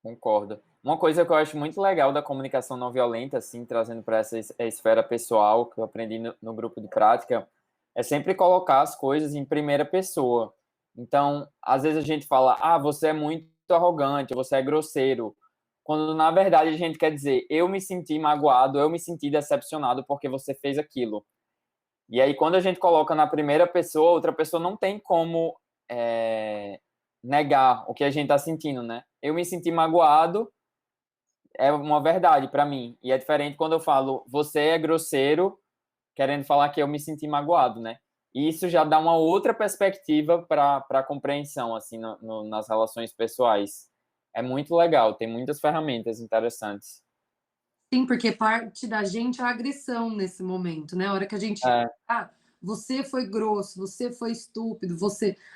Concordo. Uma coisa que eu acho muito legal da comunicação não violenta, assim, trazendo para essa esfera pessoal que eu aprendi no grupo de prática, é sempre colocar as coisas em primeira pessoa. Então, às vezes a gente fala, você é muito arrogante, você é grosseiro, quando na verdade a gente quer dizer, eu me senti magoado, eu me senti decepcionado porque você fez aquilo. E aí, quando a gente coloca na primeira pessoa, outra pessoa não tem como negar o que a gente está sentindo, né? Eu me senti magoado, é uma verdade para mim. E é diferente quando eu falo, você é grosseiro, querendo falar que eu me senti magoado, né? E isso já dá uma outra perspectiva para a compreensão, assim, nas relações pessoais. É muito legal, tem muitas ferramentas interessantes. Sim, porque parte da gente é a agressão nesse momento, né? A hora que a gente você foi grosso, você foi estúpido,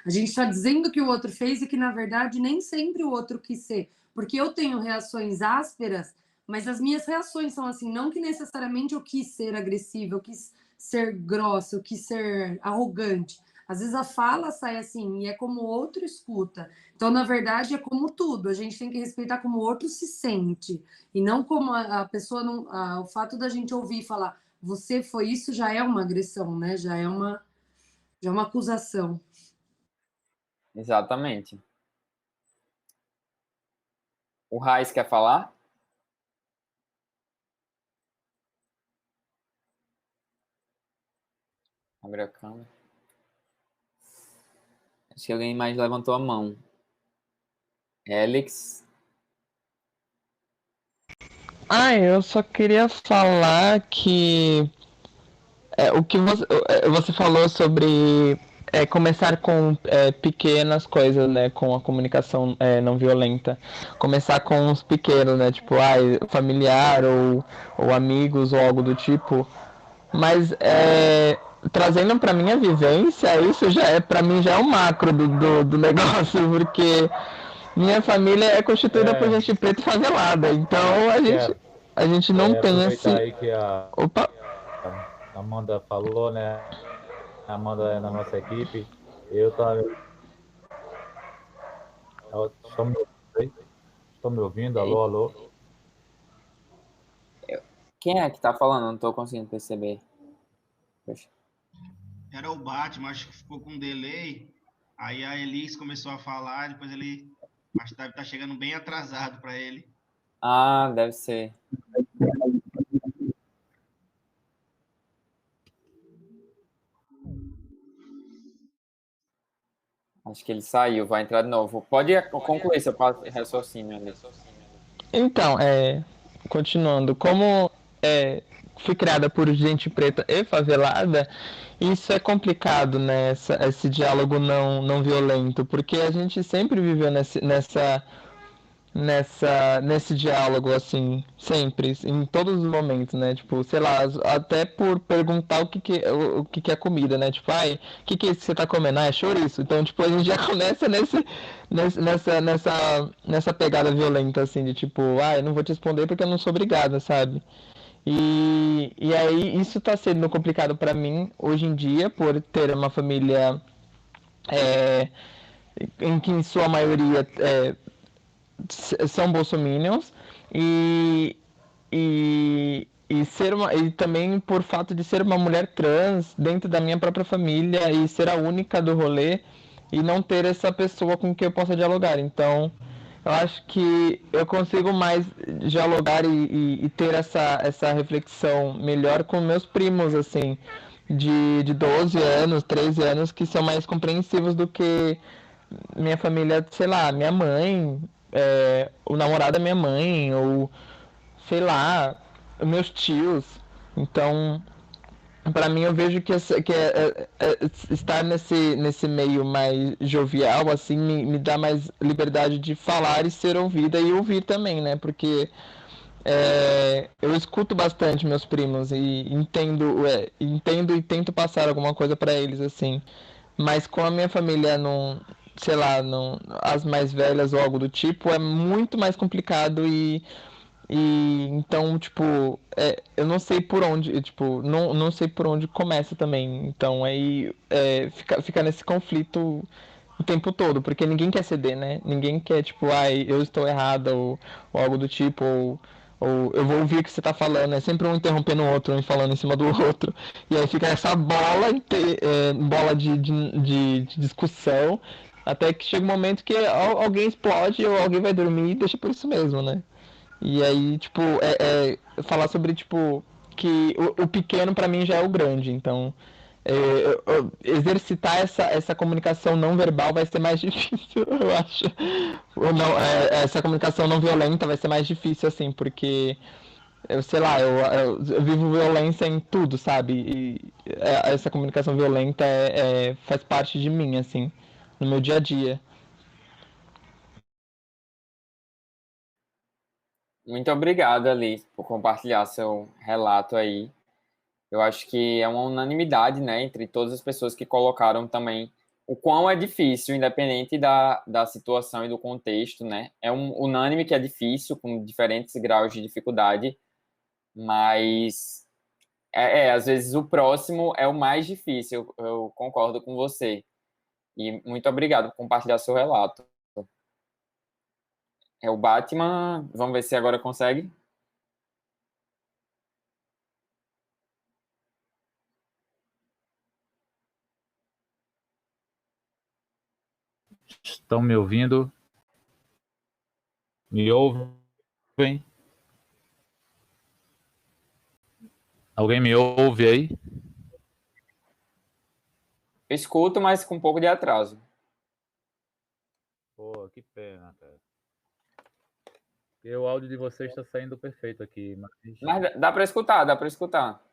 a gente está dizendo que o outro fez e que, na verdade, nem sempre o outro quis ser. Porque eu tenho reações ásperas, mas as minhas reações são assim, não que necessariamente eu quis ser agressiva, eu quis ser grossa, eu quis ser arrogante. Às vezes a fala sai assim, e é como o outro escuta. Então, na verdade, é como tudo. A gente tem que respeitar como o outro se sente. E não como a pessoa não. O fato da gente ouvir e falar, você foi isso, já é uma agressão, né? Já é uma acusação. Exatamente. O Raiz quer falar? Abre a câmera. Acho que alguém mais levantou a mão. Alex. Eu só queria falar que o que você falou sobre começar com pequenas coisas, né? Com a comunicação não violenta. Começar com os pequenos, né? Tipo, familiar ou amigos ou algo do tipo. Mas trazendo para minha vivência, isso já para mim já é o macro do negócio, porque minha família é constituída por gente preta e favelada. Então a gente não tem esse. Aproveitar aí que Opa! a Amanda falou, né? A Amanda é da nossa equipe. Eu também. Estão me ouvindo? Alô, alô? Quem é que tá falando? Não tô conseguindo perceber. Poxa. Era o Batman, acho que ficou com um delay. Aí a Elis começou a falar, depois ele acho que deve estar chegando bem atrasado para ele. Ah, deve ser. Acho que ele saiu, vai entrar de novo. Pode concluir seu raciocínio ali. Então, continuando, como fui criada por gente preta e favelada, isso é complicado, né? Esse diálogo não violento, porque a gente sempre viveu nesse diálogo, assim, sempre, em todos os momentos, né? Tipo, sei lá, até por perguntar o que é comida, né? Tipo, o que é isso que você tá comendo? É chouriço. Então, tipo, a gente já começa nessa pegada violenta, assim, de tipo, eu não vou te responder porque eu não sou obrigada, sabe? E aí, isso tá sendo complicado para mim, hoje em dia, por ter uma família em que, em sua maioria, são bolsominions e, e também por fato de ser uma mulher trans dentro da minha própria família e ser a única do rolê e não ter essa pessoa com quem eu possa dialogar. Então, eu acho que eu consigo mais dialogar e ter essa reflexão melhor com meus primos, assim, de 12 anos, 13 anos, que são mais compreensivos do que minha família, sei lá, minha mãe, o namorado da minha mãe, ou sei lá, meus tios. Então, para mim, eu vejo que estar nesse meio mais jovial, assim, me dá mais liberdade de falar e ser ouvida e ouvir também, né? Porque eu escuto bastante meus primos e entendo e tento passar alguma coisa para eles, assim. Mas com a minha família não, sei lá, não, as mais velhas ou algo do tipo, é muito mais complicado e então, tipo, eu não sei por onde, tipo, não sei por onde começa também. Então aí fica nesse conflito o tempo todo, porque ninguém quer ceder, né? Ninguém quer, tipo, eu estou errada ou algo do tipo, ou eu vou ouvir o que você tá falando, é sempre um interrompendo o outro, um falando em cima do outro. E aí fica essa bola de discussão, até que chega um momento que alguém explode ou alguém vai dormir e deixa por isso mesmo, né? E aí, tipo, falar sobre, tipo, que o pequeno pra mim já é o grande, então exercitar essa comunicação não verbal vai ser mais difícil, eu acho. Ou não, essa comunicação não violenta vai ser mais difícil, assim, porque eu sei lá, eu vivo violência em tudo, sabe? E essa comunicação violenta faz parte de mim, assim, no meu dia a dia. Muito obrigado, Alice, por compartilhar seu relato aí. Eu acho que é uma unanimidade, né, entre todas as pessoas que colocaram também o quão é difícil, independente da situação e do contexto, né? É unânime que é difícil, com diferentes graus de dificuldade, mas Às vezes o próximo é o mais difícil, eu concordo com você. E muito obrigado por compartilhar seu relato. É o Batman, vamos ver se agora consegue. Estão me ouvindo? Me ouvem? Alguém me ouve aí? Eu escuto, mas com um pouco de atraso. Pô, que pena, cara. Porque o áudio de vocês está saindo perfeito aqui, Mas dá para escutar, dá para escutar.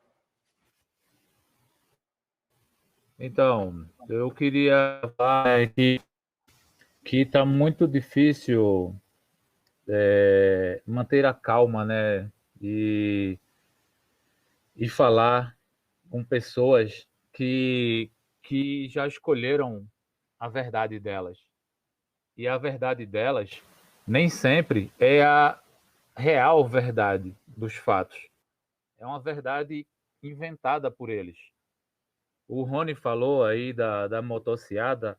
Então, eu queria falar que está muito difícil manter a calma, né? E falar com pessoas que já escolheram a verdade delas. E a verdade delas nem sempre é a real verdade dos fatos. É uma verdade inventada por eles. O Rony falou aí da motociata,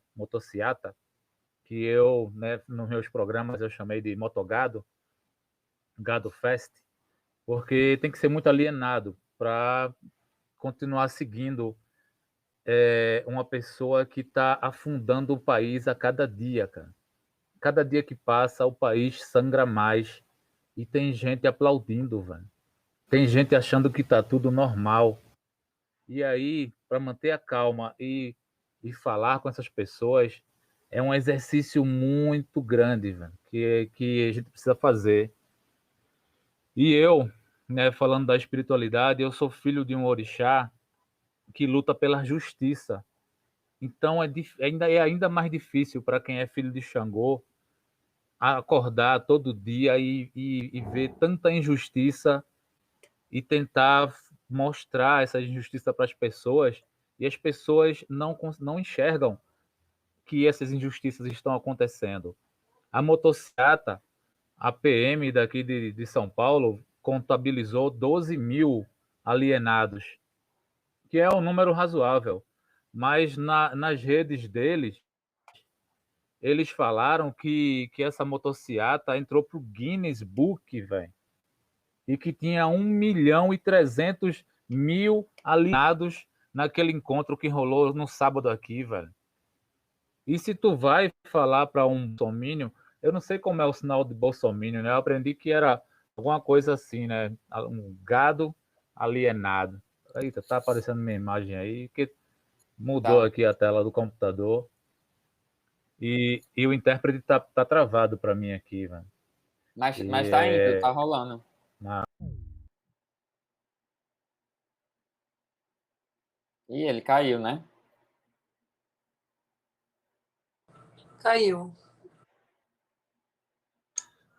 que eu, né, nos meus programas eu chamei de motogado, gado fest, porque tem que ser muito alienado para continuar seguindo uma pessoa que está afundando o país a cada dia, cara. Cada dia que passa, o país sangra mais e tem gente aplaudindo, velho. Tem gente achando que está tudo normal. E aí, para manter a calma e falar com essas pessoas, é um exercício muito grande, velho, que a gente precisa fazer. E eu, né, falando da espiritualidade, eu sou filho de um orixá que luta pela justiça. Então é ainda mais difícil para quem é filho de Xangô acordar todo dia e ver tanta injustiça e tentar mostrar essa injustiça para as pessoas, e as pessoas não enxergam que essas injustiças estão acontecendo. A motociata, a PM daqui de São Paulo, contabilizou 12 mil alienados, que é um número razoável, mas nas redes deles, eles falaram que essa motociata entrou para o Guinness Book, velho, e que tinha 1.300.000 alienados naquele encontro que rolou no sábado aqui, velho. E se tu vai falar para um bolsominion, eu não sei como é o sinal de bolsominion, né? Eu aprendi que era alguma coisa assim, né? Um gado alienado. Eita, tá aparecendo minha imagem aí, que mudou aqui a tela do computador. E o intérprete tá travado para mim aqui, velho. Mas tá indo, tá rolando. Ih, ele caiu, né? Caiu.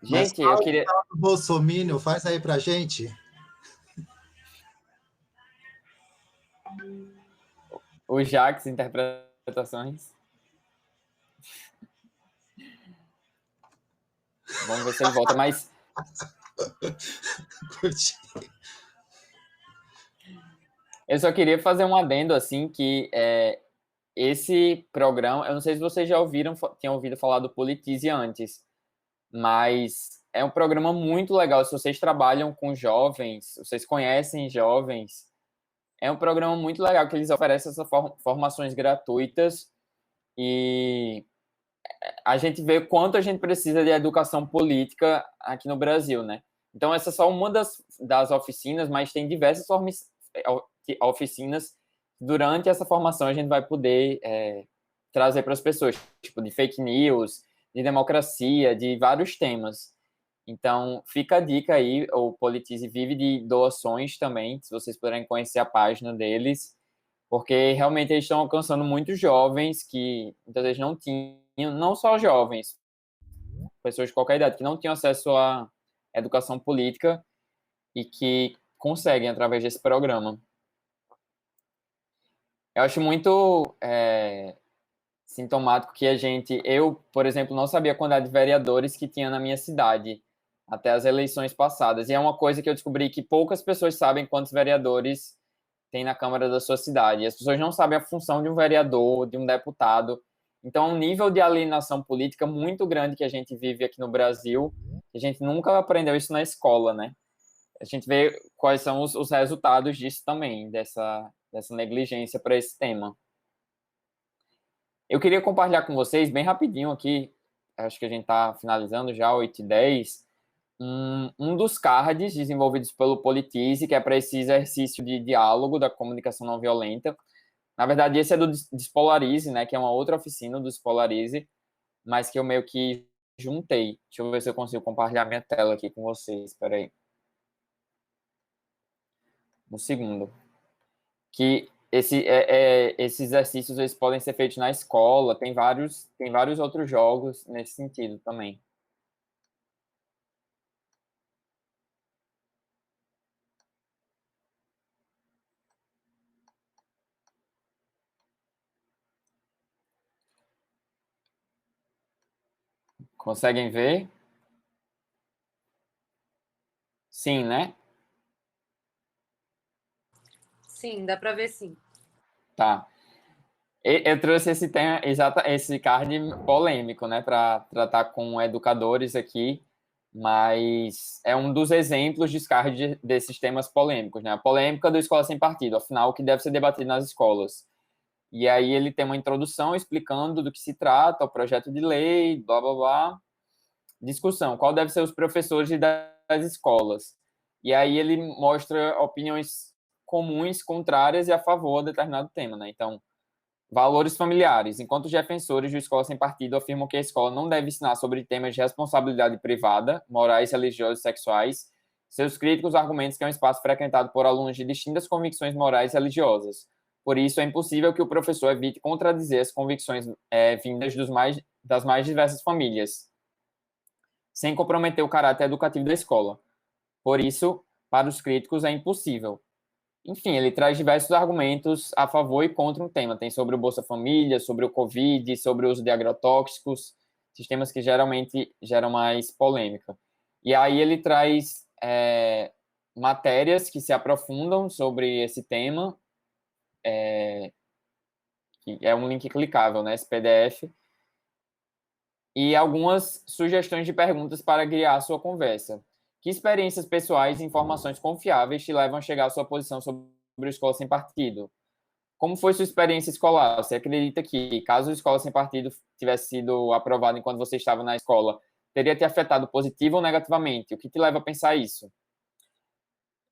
Gente, eu queria... O Bolsominion, faz aí pra gente. O Jax, interpretações. Vamos ver se ele volta, mas... Eu só queria fazer um adendo, assim, que esse programa... Eu não sei se vocês já tinham ouvido falar do Politize antes, mas é um programa muito legal. Se vocês trabalham com jovens, vocês conhecem jovens, é um programa muito legal que eles oferecem essas formações gratuitas e a gente vê quanto a gente precisa de educação política aqui no Brasil, né? Então, essa é só uma das oficinas, mas tem diversas oficinas. Durante essa formação, a gente vai poder trazer para as pessoas, tipo, de fake news, de democracia, de vários temas. Então, fica a dica aí, o Politize vive de doações também, se vocês puderem conhecer a página deles, porque realmente eles estão alcançando muitos jovens que muitas vezes não tinham, não só jovens, pessoas de qualquer idade, que não tinham acesso à educação política e que conseguem através desse programa. Eu acho muito sintomático que eu, por exemplo, não sabia a quantidade de vereadores que tinha na minha cidade até as eleições passadas. E é uma coisa que eu descobri que poucas pessoas sabem quantos vereadores tem na Câmara da sua cidade. E as pessoas não sabem a função de um vereador, de um deputado. Então, é um nível de alienação política muito grande que a gente vive aqui no Brasil. A gente nunca aprendeu isso na escola, né? A gente vê quais são os resultados disso também, dessa negligência para esse tema. Eu queria compartilhar com vocês, bem rapidinho aqui, acho que a gente está finalizando já, 8h10, um dos cards desenvolvidos pelo Politize, que é para esse exercício de diálogo da comunicação não violenta. Na verdade, esse é do Despolarize, né, que é uma outra oficina do Despolarize, mas que eu meio que juntei. Deixa eu ver se eu consigo compartilhar minha tela aqui com vocês, espera aí. Um segundo. Que esses exercícios eles podem ser feitos na escola, tem vários outros jogos nesse sentido também. Conseguem ver? Sim, né? Sim, dá para ver sim. Tá. Eu trouxe esse card polêmico, né, para tratar com educadores aqui, mas é um dos exemplos de card desses temas polêmicos, né? A polêmica do Escola Sem Partido, afinal, que deve ser debatido nas escolas. E aí ele tem uma introdução explicando do que se trata, o projeto de lei, blá, blá, blá. Discussão, qual deve ser os professores das escolas? E aí ele mostra opiniões comuns, contrárias e a favor de determinado tema, né? Então, valores familiares. Enquanto os defensores de Escola Sem Partido afirmam que a escola não deve ensinar sobre temas de responsabilidade privada, morais, religiosas e sexuais, seus críticos argumentam que é um espaço frequentado por alunos de distintas convicções morais e religiosas. Por isso, é impossível que o professor evite contradizer as convicções vindas das mais diversas famílias, sem comprometer o caráter educativo da escola. Por isso, para os críticos, é impossível. Enfim, ele traz diversos argumentos a favor e contra um tema. Tem sobre o Bolsa Família, sobre o Covid, sobre o uso de agrotóxicos, sistemas que geralmente geram mais polêmica. E aí ele traz matérias que se aprofundam sobre esse tema, que é um link clicável, né, esse PDF, e algumas sugestões de perguntas para guiar a sua conversa. Que experiências pessoais e informações confiáveis te levam a chegar à sua posição sobre a Escola Sem Partido? Como foi sua experiência escolar? Você acredita que, caso a Escola Sem Partido tivesse sido aprovada enquanto você estava na escola, teria te afetado positivo ou negativamente? O que te leva a pensar isso?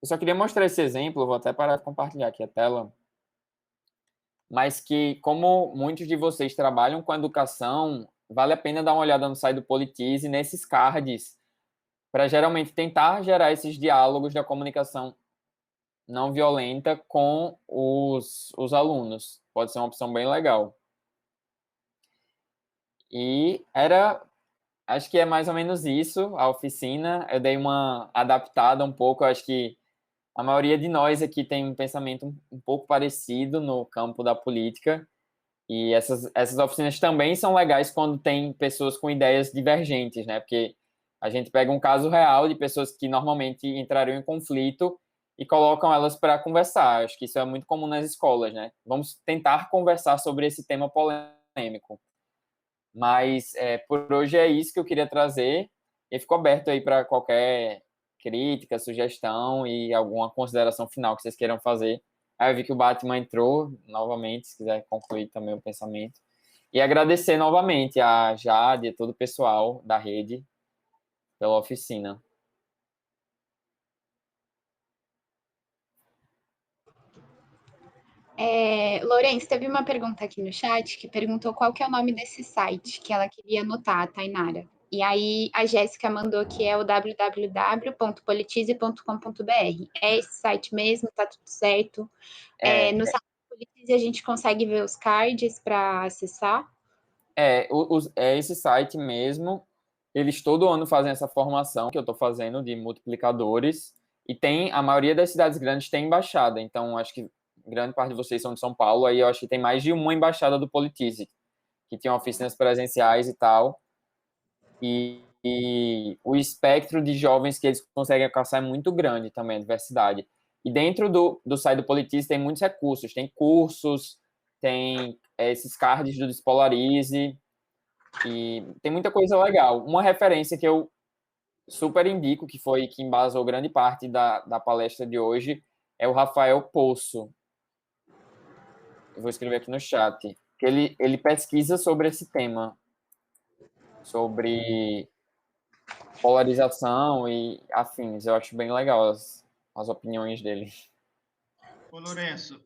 Eu só queria mostrar esse exemplo, vou até parar de compartilhar aqui a tela, mas que, como muitos de vocês trabalham com educação, vale a pena dar uma olhada no site do Politize, nesses cards, para geralmente tentar gerar esses diálogos da comunicação não violenta com os alunos. Pode ser uma opção bem legal. E acho que é mais ou menos isso, a oficina. Eu dei uma adaptada um pouco, eu acho que a maioria de nós aqui tem um pensamento um pouco parecido no campo da política, e essas oficinas também são legais quando tem pessoas com ideias divergentes, né? Porque a gente pega um caso real de pessoas que normalmente entrariam em conflito e colocam elas para conversar. Acho que isso é muito comum nas escolas, né? Vamos tentar conversar sobre esse tema polêmico. Mas por hoje é isso que eu queria trazer. E fico aberto aí para qualquer crítica, sugestão e alguma consideração final que vocês queiram fazer. Aí eu vi que o Batman entrou novamente, se quiser concluir também o pensamento. E agradecer novamente a Jade e a todo o pessoal da rede pela oficina. Lourenço, teve uma pergunta aqui no chat que perguntou qual que é o nome desse site que ela queria anotar, a Tainara. E aí a Jéssica mandou que é o www.politize.com.br. É esse site mesmo, tá tudo certo. No site do Politize a gente consegue ver os cards para acessar. É esse site mesmo. Eles todo ano fazem essa formação que eu estou fazendo de multiplicadores. E a maioria das cidades grandes tem embaixada. Então, acho que grande parte de vocês são de São Paulo. Aí eu acho que tem mais de uma embaixada do Politize, que tem oficinas presenciais e tal. E o espectro de jovens que eles conseguem alcançar é muito grande também, a diversidade. E dentro do site do Politize tem muitos recursos, tem cursos, tem esses cards do Despolarize, e tem muita coisa legal. Uma referência que eu super indico, que embasou grande parte da palestra de hoje, é o Rafael Poço. Eu vou escrever aqui no chat. Que ele pesquisa sobre esse tema, sobre polarização e afins. Eu acho bem legal as opiniões dele. Ô, Lourenço,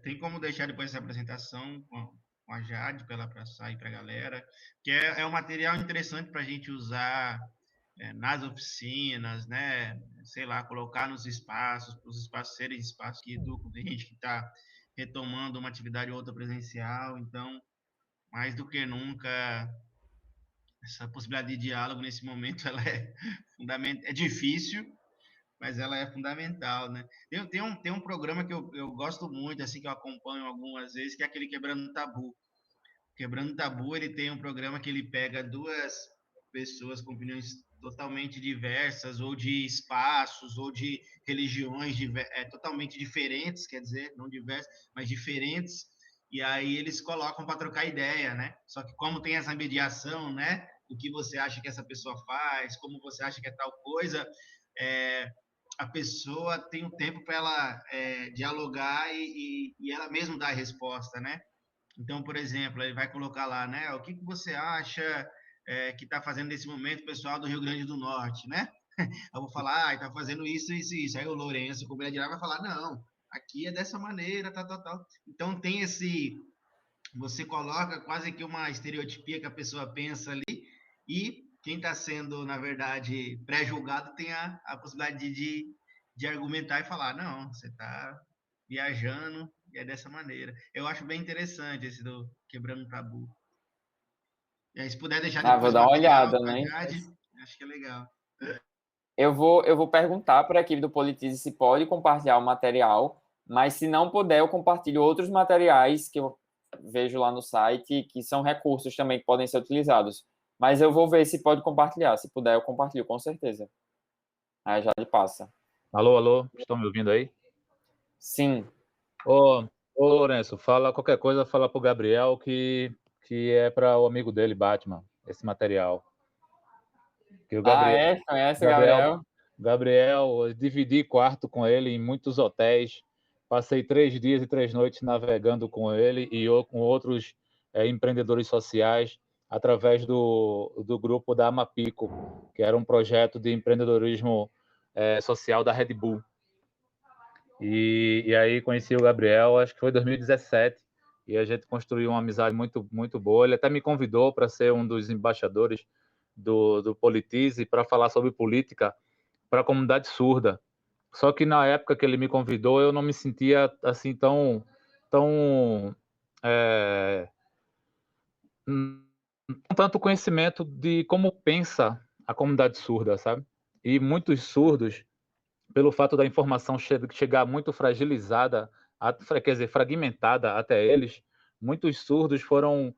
tem como deixar depois essa apresentação com a Jade, para ela passar aí para a galera, que é um material interessante para a gente usar nas oficinas, né? Sei lá, colocar nos espaços, para os espaços serem espaços que educam. Tem gente que está retomando uma atividade ou outra presencial, então, mais do que nunca, essa possibilidade de diálogo nesse momento, ela é fundamental. É difícil, mas ela é fundamental, né? Tem um programa que eu gosto muito, assim, que eu acompanho algumas vezes, que é aquele Quebrando Tabu. Quebrando Tabu, ele tem um programa que ele pega duas pessoas com opiniões totalmente diversas, ou de espaços, ou de religiões totalmente diferentes, quer dizer, não diversas, mas diferentes, e aí eles colocam para trocar ideia, né? Só que como tem essa mediação, né? O que você acha que essa pessoa faz, como você acha que é tal coisa, a pessoa tem um tempo para ela dialogar e ela mesma dar a resposta, né? Então, por exemplo, ele vai colocar lá, né? O que você acha que está fazendo nesse momento o pessoal do Rio Grande do Norte, né? Eu vou falar, está fazendo isso, isso, isso. Aí o Lourenço, como ele é de lá, vai falar, não, aqui é dessa maneira, tal, tal, tal. Então, tem você coloca quase que uma estereotipia que a pessoa pensa ali e quem está sendo, na verdade, pré-julgado tem a possibilidade de argumentar e falar, não, você está viajando e é dessa maneira. Eu acho bem interessante esse do Quebrando Tabu. E aí, se puder deixar Vou depois o dar uma material olhada, com a né? Jade, acho que é legal. Eu vou perguntar para a equipe do Politize se pode compartilhar o material, mas se não puder, eu compartilho outros materiais que eu vejo lá no site, que são recursos também que podem ser utilizados. Mas eu vou ver se pode compartilhar. Se puder, eu compartilho, com certeza. Aí já lhe passa. Alô, alô, estão me ouvindo aí? Sim. Ô, Lourenço, fala qualquer coisa, fala pro Gabriel que é para o amigo dele, Batman, esse material. Que o Gabriel, Conhece o Gabriel? Gabriel, eu dividi quarto com ele em muitos hotéis, passei 3 dias e 3 noites navegando com ele e eu com outros empreendedores sociais através do grupo da Amapico, que era um projeto de empreendedorismo social da Red Bull. E aí conheci o Gabriel, acho que foi em 2017, e a gente construiu uma amizade muito, muito boa. Ele até me convidou para ser um dos embaixadores do Politize para falar sobre política para a comunidade surda. Só que na época que ele me convidou, eu não me sentia assim tão com tanto conhecimento de como pensa a comunidade surda, sabe? E muitos surdos, pelo fato da informação chegar muito fragilizada, quer dizer, fragmentada até eles, muitos surdos foram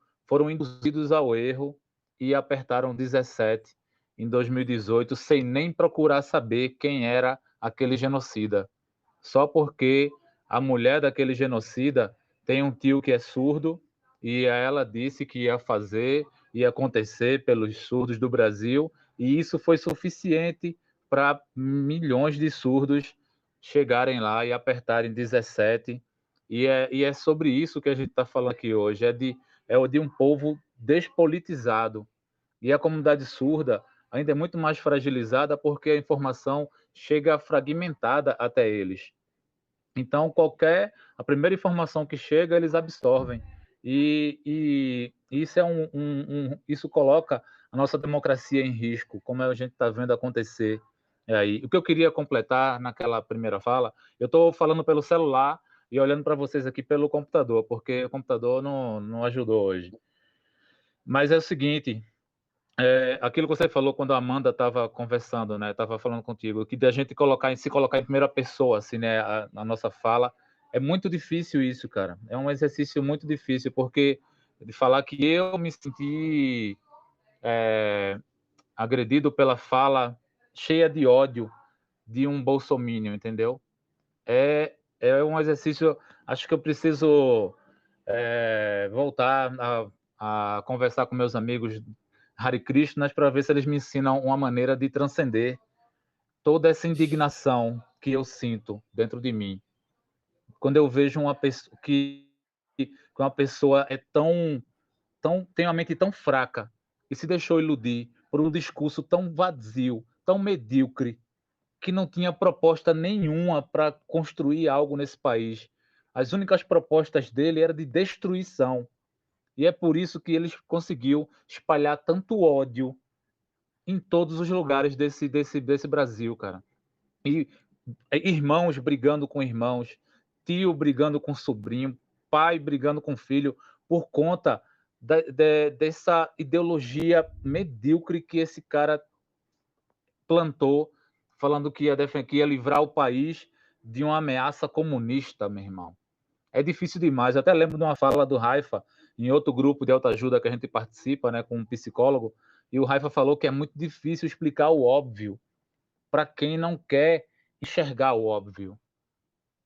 induzidos ao erro e apertaram 17 em 2018 sem nem procurar saber quem era aquele genocida. Só porque a mulher daquele genocida tem um tio que é surdo e ela disse que ia acontecer pelos surdos do Brasil, e isso foi suficiente para milhões de surdos chegarem lá e apertarem 17. E é sobre isso que a gente está falando aqui hoje, é de um povo despolitizado. E a comunidade surda ainda é muito mais fragilizada porque a informação chega fragmentada até eles. Então, a primeira informação que chega, eles absorvem. E isso isso coloca a nossa democracia em risco, como a gente está vendo acontecer aí. O que eu queria completar naquela primeira fala, eu estou falando pelo celular e olhando para vocês aqui pelo computador, porque o computador não ajudou hoje. Mas é o seguinte, aquilo que você falou quando a Amanda estava conversando, né? Estava falando contigo, que da gente se colocar em primeira pessoa, assim, né? A nossa fala. É muito difícil isso, cara. É um exercício muito difícil, porque de falar que eu me senti agredido pela fala cheia de ódio de um bolsominion, entendeu? é um exercício. Acho que eu preciso voltar a conversar com meus amigos Hare Krishnas para ver se eles me ensinam uma maneira de transcender toda essa indignação que eu sinto dentro de mim. Quando eu vejo uma pessoa que uma pessoa tem uma mente tão fraca e se deixou iludir por um discurso tão vazio, tão medíocre, que não tinha proposta nenhuma para construir algo nesse país. As únicas propostas dele eram de destruição. E é por isso que ele conseguiu espalhar tanto ódio em todos os lugares desse Brasil, cara. E irmãos brigando com irmãos, tio brigando com sobrinho, pai brigando com filho, por conta dessa ideologia medíocre que esse cara plantou, falando que ia livrar o país de uma ameaça comunista, meu irmão. É difícil demais. Eu até lembro de uma fala do Raifa, em outro grupo de autoajuda que a gente participa, né, com um psicólogo, e o Raifa falou que é muito difícil explicar o óbvio para quem não quer enxergar o óbvio.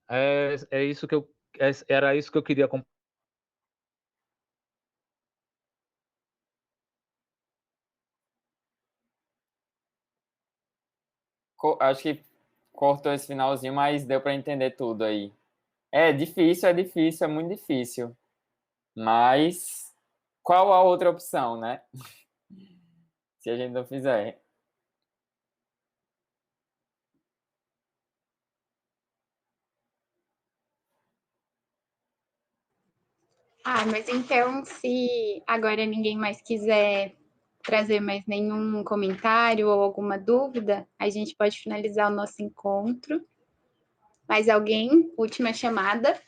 Era isso que eu queria compartilhar. Acho que cortou esse finalzinho, mas deu para entender tudo aí. É difícil, é muito difícil. Mas qual a outra opção, né? Se a gente não fizer. Mas então, se agora ninguém mais quiser trazer mais nenhum comentário ou alguma dúvida, a gente pode finalizar o nosso encontro. Mais alguém? Última chamada.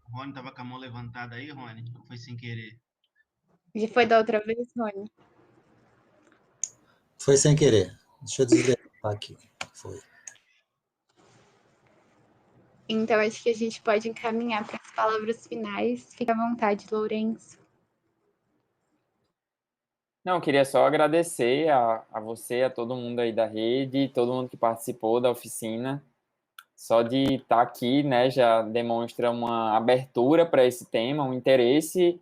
O Rony estava com a mão levantada aí, Rony? Ou foi sem querer? Já foi da outra vez, Rony? Foi sem querer. Deixa eu desligar aqui. Foi. Então, acho que a gente pode encaminhar para as palavras finais. Fica à vontade, Lourenço. Não, eu queria só agradecer a você, a todo mundo aí da rede, todo mundo que participou da oficina. Só de estar aqui, né, já demonstra uma abertura para esse tema, um interesse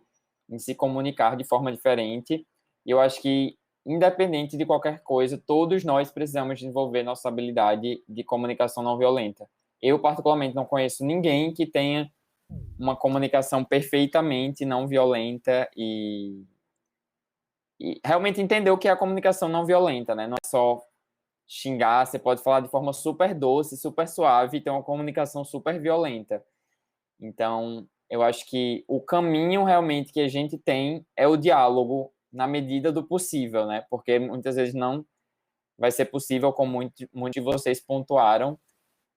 em se comunicar de forma diferente. E eu acho que, independente de qualquer coisa, todos nós precisamos desenvolver nossa habilidade de comunicação não violenta. Eu, particularmente, não conheço ninguém que tenha uma comunicação perfeitamente não violenta e realmente entender o que é a comunicação não violenta, né? Não é só xingar, você pode falar de forma super doce, super suave e ter uma comunicação super violenta. Então, eu acho que o caminho realmente que a gente tem é o diálogo na medida do possível, né? Porque muitas vezes não vai ser possível, como muitos de vocês pontuaram,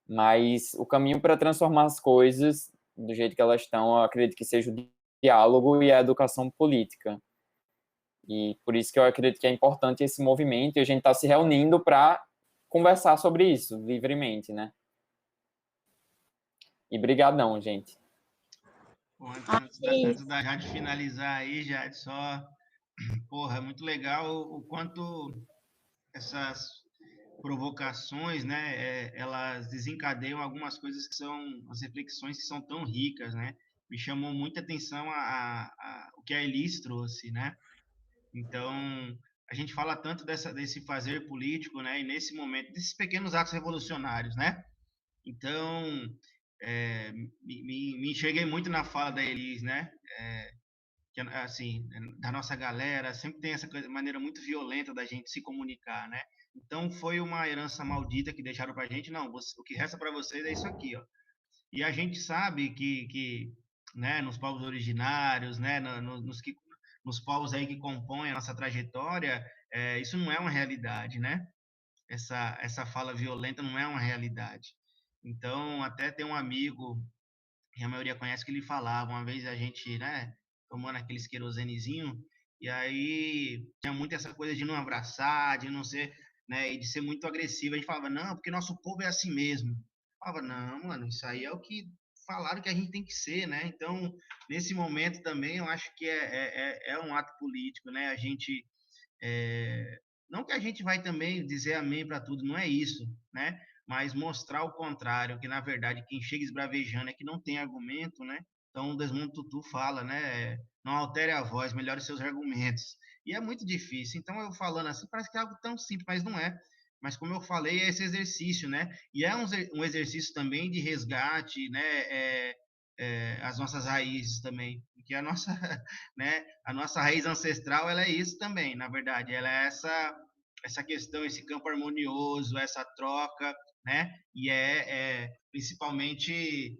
mas o caminho para transformar as coisas do jeito que elas estão, eu acredito que seja o diálogo e a educação política. E por isso que eu acredito que é importante esse movimento e a gente está se reunindo para conversar sobre isso livremente, né? E brigadão, gente. Bom, antes da Jade finalizar aí, Jade, só... Porra, é muito legal o quanto essas provocações, né, elas desencadeiam algumas coisas que são, as reflexões que são tão ricas, né? Me chamou muita atenção o que a Elis trouxe, né? Então, a gente fala tanto desse fazer político, né? E nesse momento, desses pequenos atos revolucionários, né? Então, me enxerguei muito na fala da Elis, né? Que, assim, da nossa galera, sempre tem essa maneira muito violenta da gente se comunicar, né? Então, foi uma herança maldita que deixaram pra gente. Não, o que resta para vocês é isso aqui, ó. E a gente sabe que né, nos povos originários, né, nos povos aí que compõem a nossa trajetória, isso não é uma realidade, né? Essa fala violenta não é uma realidade. Então, até tem um amigo, que a maioria conhece, que ele falava, uma vez a gente, né, tomando aqueles querosenezinho, e aí tinha muito essa coisa de não abraçar, de não ser, né, e de ser muito agressivo. A gente falava, não, porque nosso povo é assim mesmo. Eu falava, não, mano, isso aí é o que falaram que a gente tem que ser, né? Então, nesse momento também, eu acho que é um ato político, né? A gente, não que a gente vai também dizer amém para tudo, não é isso, né? mas mostrar o contrário, que na verdade quem chega esbravejando é que não tem argumento, né? Então o Desmond Tutu fala, né? Não altere a voz, melhore seus argumentos. E é muito difícil. Então eu falando assim, parece que é algo tão simples, mas não é. Mas como eu falei, é esse exercício, né? E é um exercício também de resgate, né? As nossas raízes também, porque a nossa, né? A nossa raiz ancestral, ela é isso também, na verdade. Ela é essa questão, esse campo harmonioso, essa troca, né? E principalmente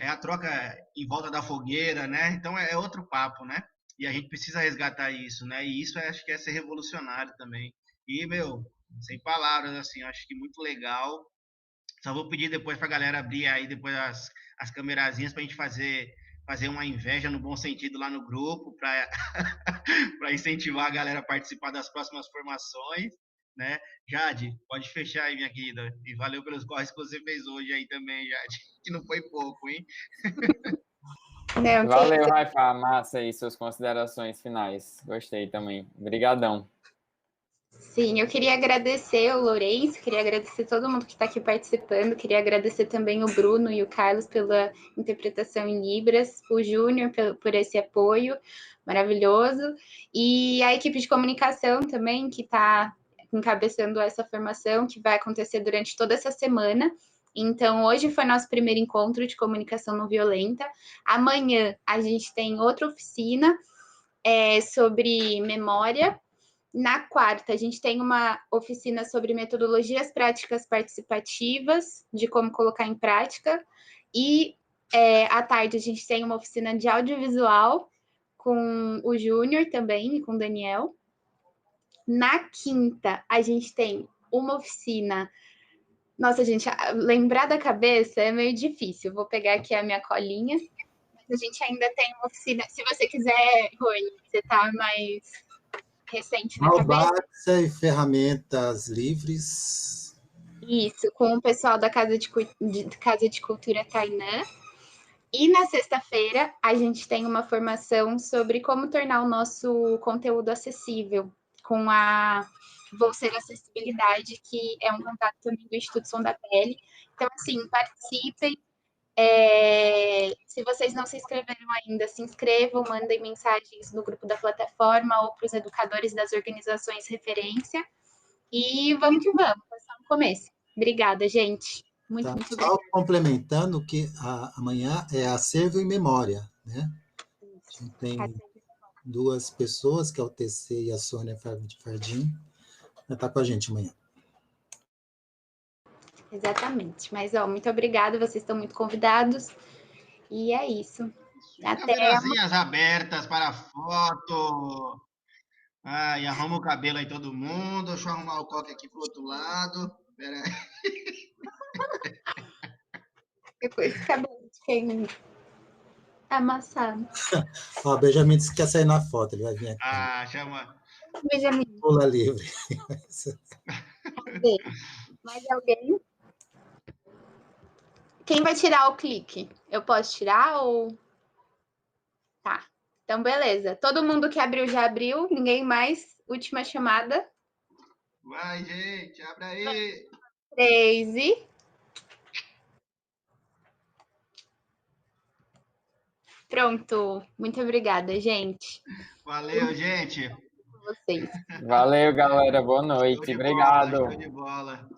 a troca em volta da fogueira, né? Então é outro papo, né? E a gente precisa resgatar isso, né? E isso acho que é ser revolucionário também. E, meu, sem palavras, assim, acho que muito legal. Só vou pedir depois para a galera abrir aí depois as camerazinhas para a gente fazer uma inveja no bom sentido lá no grupo, para para incentivar a galera a participar das próximas formações, né? Jade, pode fechar aí, minha querida. E valeu pelos corres que você fez hoje aí também, Jade, que não foi pouco, hein? Não, Valeu, Rafa, massa aí, suas considerações finais. Gostei também. Obrigadão. Sim, eu queria agradecer o Lourenço, queria agradecer todo mundo que está aqui participando, queria agradecer também o Bruno e o Carlos pela interpretação em Libras, o Júnior por esse apoio maravilhoso, e a equipe de comunicação também, que está encabeçando essa formação, que vai acontecer durante toda essa semana. Então, hoje foi nosso primeiro encontro de comunicação não violenta. Amanhã a gente tem outra oficina sobre memória. Na quarta, a gente tem uma oficina sobre metodologias práticas participativas, de como colocar em prática. E à tarde, a gente tem uma oficina de audiovisual com o Júnior também, e com o Daniel. Na quinta, a gente tem uma oficina. Nossa, gente, lembrar da cabeça é meio difícil. Vou pegar aqui a minha colinha. Mas a gente ainda tem uma oficina. Se você quiser, Rony, você tá mais recente na cabeça. Malbaxa e ferramentas livres. Isso, com o pessoal da Casa de Cultura Tainã. E na sexta-feira, a gente tem uma formação sobre como tornar o nosso conteúdo acessível, com a Bolseira Acessibilidade, que é um contato também do Instituto Som da Pele. Então, assim, participem. Se vocês não se inscreveram ainda, se inscrevam, mandem mensagens no grupo da plataforma ou para os educadores das organizações referência. E vamos que vamos, é só no começo. Obrigada, gente. Muito obrigada. Só complementando que amanhã é acervo e memória, né? A gente tem duas pessoas, que é o TC e a Sônia Fardim, vai estar com a gente amanhã. Exatamente. Mas, muito obrigada, vocês estão muito convidados. E é isso. Até camerazinhas abertas para foto. E arruma o cabelo aí todo mundo. Deixa eu arrumar o coque aqui pro outro lado. Pera aí. Depois o cabelo de quem amassado. O Benjamin disse que quer sair na foto, ele vai vir aqui. Chama. Benjamin. Pula livre. Mais alguém? Quem vai tirar o clique? Eu posso tirar ou... Tá. Então, beleza. Todo mundo que abriu já abriu. Ninguém mais. Última chamada. Vai, gente. Abre aí. 3 e... Pronto. Muito obrigada, gente. Valeu, gente. Vocês. Valeu, galera. Boa noite. Obrigado. Show de bola.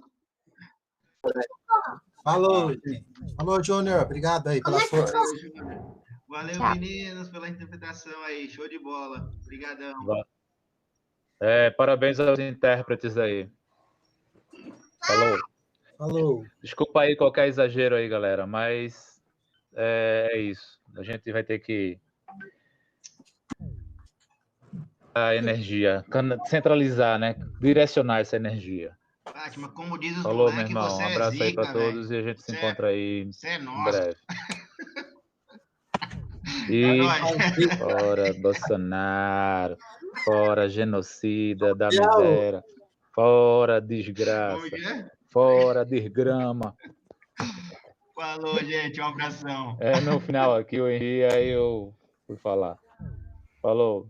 Falou, gente. Falou, Júnior. Obrigado aí pela força. Valeu, meninos, pela interpretação aí. Show de bola. Obrigadão. Parabéns aos intérpretes aí. Falou. Desculpa aí qualquer exagero aí, galera, mas é isso. A gente vai ter que a energia, centralizar, né? Direcionar essa energia. Fátima, como diz os Falou, moleques, meu irmão. você Um abraço zica, aí para todos véio. E a gente se encontra aí em breve. E fora Bolsonaro, fora genocida da miséria, fora desgraça, fora desgrama. Falou, gente, um abração. No final aqui eu errei, aí eu fui falar. Falou.